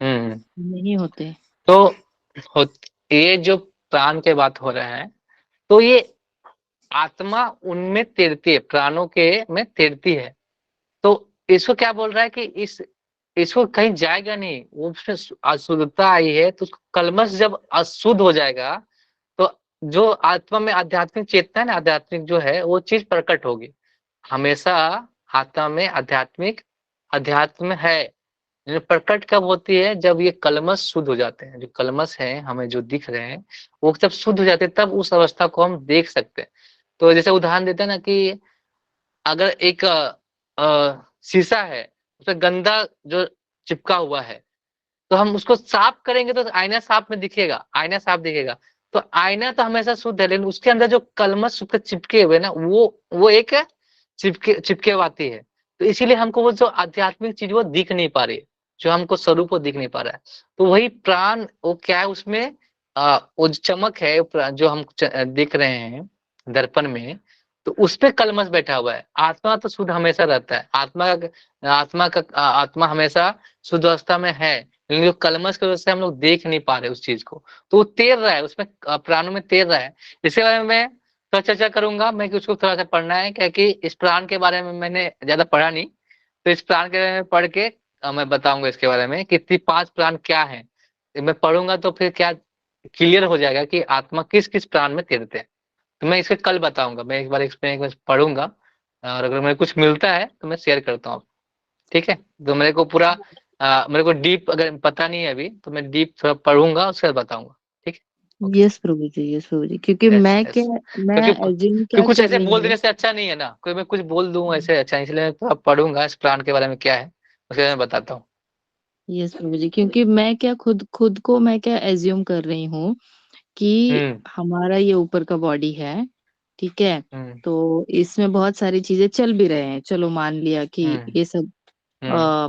A: हम्म।
B: नहीं होते।
A: तो हो, ये जो प्राण के बात हो रहा है, तो ये आत्मा उनमें तैरती है, प्राणों के में तैरती है। तो इसको क्या बोल रहा है कि इसको कहीं जाएगा नहीं, वो उसमें अशुद्धता आई है, तो उसको कलमश जब अशुद्ध हो जाएगा, तो जो आत्मा में आध्यात्मिक चेतना है ना, आध्यात्मिक जो है वो चीज प्रकट होगी। हमेशा आत्मा में आध्यात्मिक अध्यात्म है, लेकिन प्रकट कब होती है, जब ये कलमश शुद्ध हो जाते हैं। जो कलमश है हमें जो दिख रहे हैं, वो जब शुद्ध हो जाते हैं तब उस अवस्था को हम देख सकते हैं। तो जैसे उदाहरण देते हैं ना कि अगर एक शीशा है, उसमें गंदा जो चिपका हुआ है, तो हम उसको साफ करेंगे तो आईना साफ में दिखेगा, आईना साफ दिखेगा। तो आईना तो हमेशा शुद्ध है, लेकिन उसके अंदर जो कलमश उसके चिपके हुए ना, वो एक चिपके हुआती है। तो इसीलिए हमको वो जो आध्यात्मिक चीज वो दिख नहीं पा रही है, जो हमको स्वरूप वो दिख नहीं पा रहा है। तो वही प्राण वो क्या है, उसमें वो जो चमक है, जो हम देख रहे हैं दर्पण में, तो उस पे कलमश बैठा हुआ है। आत्मा तो शुद्ध हमेशा रहता है, आत्मा हमेशा शुद्ध अवस्था में है, लेकिन जो कलमश की वजह से हम लोग देख नहीं पा रहे उस चीज को। तो वो तैर रहा है उसमें, प्राणों में तैर रहा है। इसके बारे में मैं थोड़ा चर्चा करूंगा, मैं कि उसको थोड़ा सा पढ़ना है, क्योंकि इस प्राण के बारे में मैंने ज्यादा पढ़ा नहीं। तो इस प्राण के बारे में पढ़ के मैं बताऊंगा इसके बारे में कि 5 प्राण क्या है। मैं पढ़ूंगा तो फिर क्या क्लियर हो जाएगा कि आत्मा किस किस प्राण में तैरते हैं। तो मैं इसके कल बताऊंगा, मैं एक बार पढ़ूंगा, और अगर मुझे कुछ मिलता है तो मैं शेयर करता हूँ। ठीक है, तो मेरे को पूरा मेरे को डीप अगर पता नहीं है अभी, तो मैं डीप थोड़ा पढ़ूंगा उसके बाद बताऊंगा। ठीक है, ओके।
B: यस प्रभु जी, यस प्रभु जी, क्योंकि
A: यस
B: मैं क्या,
A: यस।
B: मैं
A: क्योंकि
B: एज्यूम
A: क्योंकि
B: क्या
A: कुछ
B: कर
A: ऐसे
B: रही
A: बोल देने
B: हूँ।
A: से अच्छा नहीं है ना, कोई मैं कुछ बोल दूं ऐसे अच्छा, इसलिए मैं थोड़ा पढ़ूंगा इस प्लान के बारे में क्या है, उसके बारे में बताता हूँ।
B: यस प्रभु जी, क्योंकि मैं क्या खुद खुद को मैं क्या एज्यूम कर रही हूँ कि
A: हम्म
B: हमारा ये ऊपर का बॉडी है, ठीक है।
A: हम्म
B: तो इसमें बहुत सारी चीजें चल भी रहे हैं, चलो मान लिया कि
A: हम्म
B: ये सब
A: हम्म
B: आ,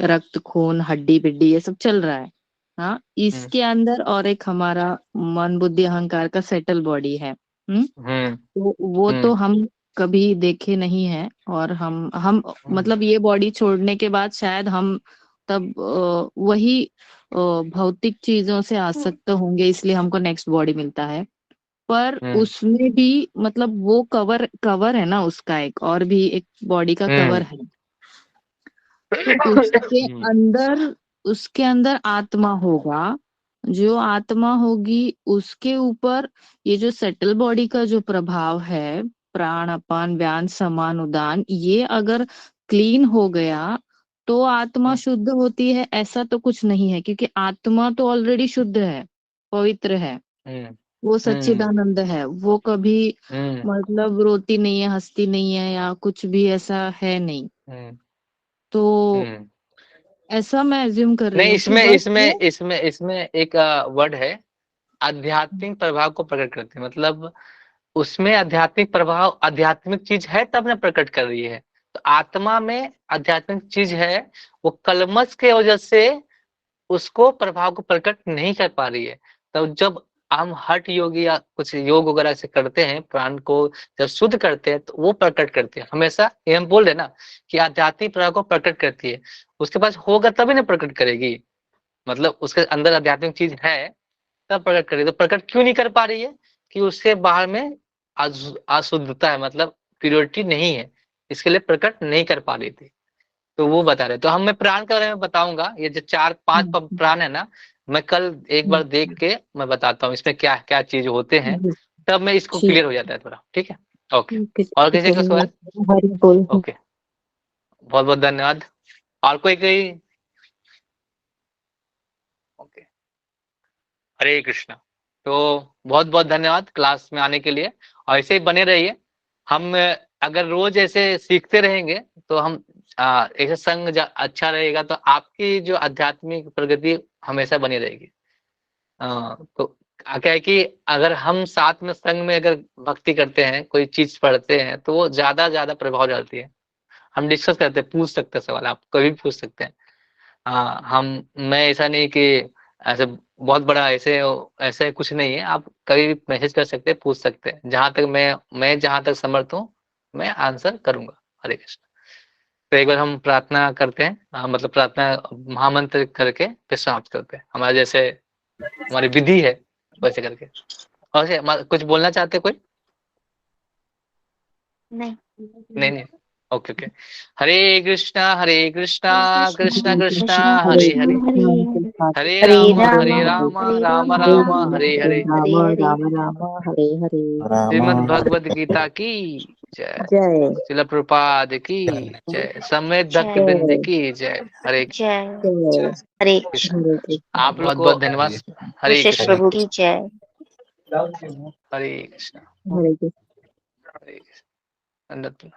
B: रक्त खून हड्डी बिड्डी ये सब चल रहा है। हाँ,
A: हम्म
B: इसके अंदर और एक हमारा मन बुद्धि अहंकार का सेटल बॉडी है।
A: हम्म
B: तो वो तो
A: हम्म
B: हम कभी देखे नहीं है, और हम
A: हम्म
B: मतलब ये बॉडी छोड़ने के बाद शायद हम तब वही भौतिक चीजों से आसक्त होंगे, इसलिए हमको नेक्स्ट बॉडी मिलता है। पर
A: हम्म
B: उसमें भी मतलब वो कवर कवर है ना, उसका एक और भी एक बॉडी का कवर
A: हम्म
B: है। तो उसके अंदर आत्मा होगा, जो आत्मा होगी उसके ऊपर ये जो सेटल बॉडी का जो प्रभाव है, प्राण अपान व्यान समान उदान, ये अगर क्लीन हो गया तो आत्मा
A: हम्म
B: शुद्ध होती है, ऐसा तो कुछ नहीं है, क्योंकि आत्मा तो ऑलरेडी शुद्ध है, पवित्र है,
A: हम्म
B: वो
A: हम्म
B: सच्चिदानंद है, वो कभी
A: हम्म
B: मतलब रोती नहीं है, हंसती नहीं है, या कुछ भी ऐसा है नहीं।
A: हम्म
B: तो
A: हम्म।
B: ऐसा मैं एज्यूम कर रही
A: नहीं,
B: हूँ कि
A: इसमें
B: बस वो।
A: इसमें इसमें इसमें एक वर्ड है, आध्यात्मिक प्रभाव को प्रकट करते हैं। मतलब उसमें आध्यात्मिक प्रभाव, आध्यात्मिक चीज है तब ना प्रकट कर रही है। तो आत्मा में आध्यात्मिक चीज है, वो कलमश के वजह से उसको प्रभाव को प्रकट नहीं कर पा रही है। तो जब हम हठ योग या कुछ योग वगैरह से करते हैं, प्राण को जब शुद्ध करते हैं, तो वो प्रकट करते हैं हमेशा। ये हम बोल रहे हैं ना कि आध्यात्मिक प्रभाव को प्रकट करती है, उसके पास होगा तभी ना प्रकट करेगी। मतलब उसके अंदर आध्यात्मिक चीज है तब प्रकट करेगी। तो प्रकट क्यों नहीं कर पा रही है, कि उसके बाहर में अशुद्धता है, मतलब प्योरिटी नहीं है, इसके लिए प्रकट नहीं कर पा रही थी। तो वो बता रहे, तो हम मैं प्राण के बारे में बताऊंगा, ये जो 4-5
B: हम्म,
A: प्राण है ना, मैं कल एक बार देख
B: हम्म,
A: के मैं बताता हूँ इसमें क्या क्या चीज होते हैं,
B: जी,
A: तब मैं इसको
B: ठीक।
A: क्लियर हो जाता है थोड़ा। ठीक है, ओके।
B: ठीक है,
A: और
B: ठीक है
A: किसी का
B: प्रभु,
A: सवाल?
B: हरि बोल।
A: ओके, बहुत बहुत धन्यवाद। और कोई कोई? ओके। हरे कृष्णा। तो बहुत बहुत धन्यवाद क्लास में आने के लिए, और ऐसे ही बने रहिए। हम अगर रोज ऐसे सीखते रहेंगे तो हम ऐसे संग अच्छा रहेगा, तो आपकी जो आध्यात्मिक प्रगति हमेशा बनी रहेगी। तो क्या है कि अगर हम साथ में संग में अगर भक्ति करते हैं, कोई चीज पढ़ते हैं, तो वो ज्यादा प्रभाव डालती है। हम डिस्कस करते हैं, पूछ सकते हैं सवाल, आप कभी भी पूछ सकते हैं। मैं ऐसा नहीं कि ऐसे बहुत बड़ा ऐसे कुछ नहीं है, आप कभी भी मैसेज कर सकते हैं, पूछ सकते हैं। जहां तक मैं जहां तक समर्थ हूँ, मैं आंसर करूंगा। हरे कृष्ण। तो एक बार हम प्रार्थना करते हैं, मतलब प्रार्थना महामंत्र करके फिर समाप्त करते हैं। हमारा जैसे हमारी विधि है वैसे करके। और कुछ बोलना चाहते हैं कोई?
D: नहीं।
A: नहीं। Okay okay. हरे कृष्णा कृष्णा कृष्णा
B: हरे
A: हरे हरे,
B: कृष्णा
A: हरे
D: हरे
A: राम
D: राम
A: राम
D: हरे
A: राम
D: राम
A: हरे हरे।
B: राम
D: हरे हरे।
B: राम राम हरे हरे।
A: श्रीमद् भगवद गीता की जय।
B: जय
A: श्रील प्रभुपाद की जय। समेत भक्त
D: जय
A: बिंद की जय। हरे
D: जय।
B: जय।
D: हरे
A: कृष्ण।
B: हरे कृष्ण।
A: आप लोग को बहुत धन्यवाद। हरे
D: विशेष
A: कृष्ण।
D: प्रभु की जय।
A: हरे कृष्ण।
B: हरे कृष्ण।
A: हरे कृष्ण।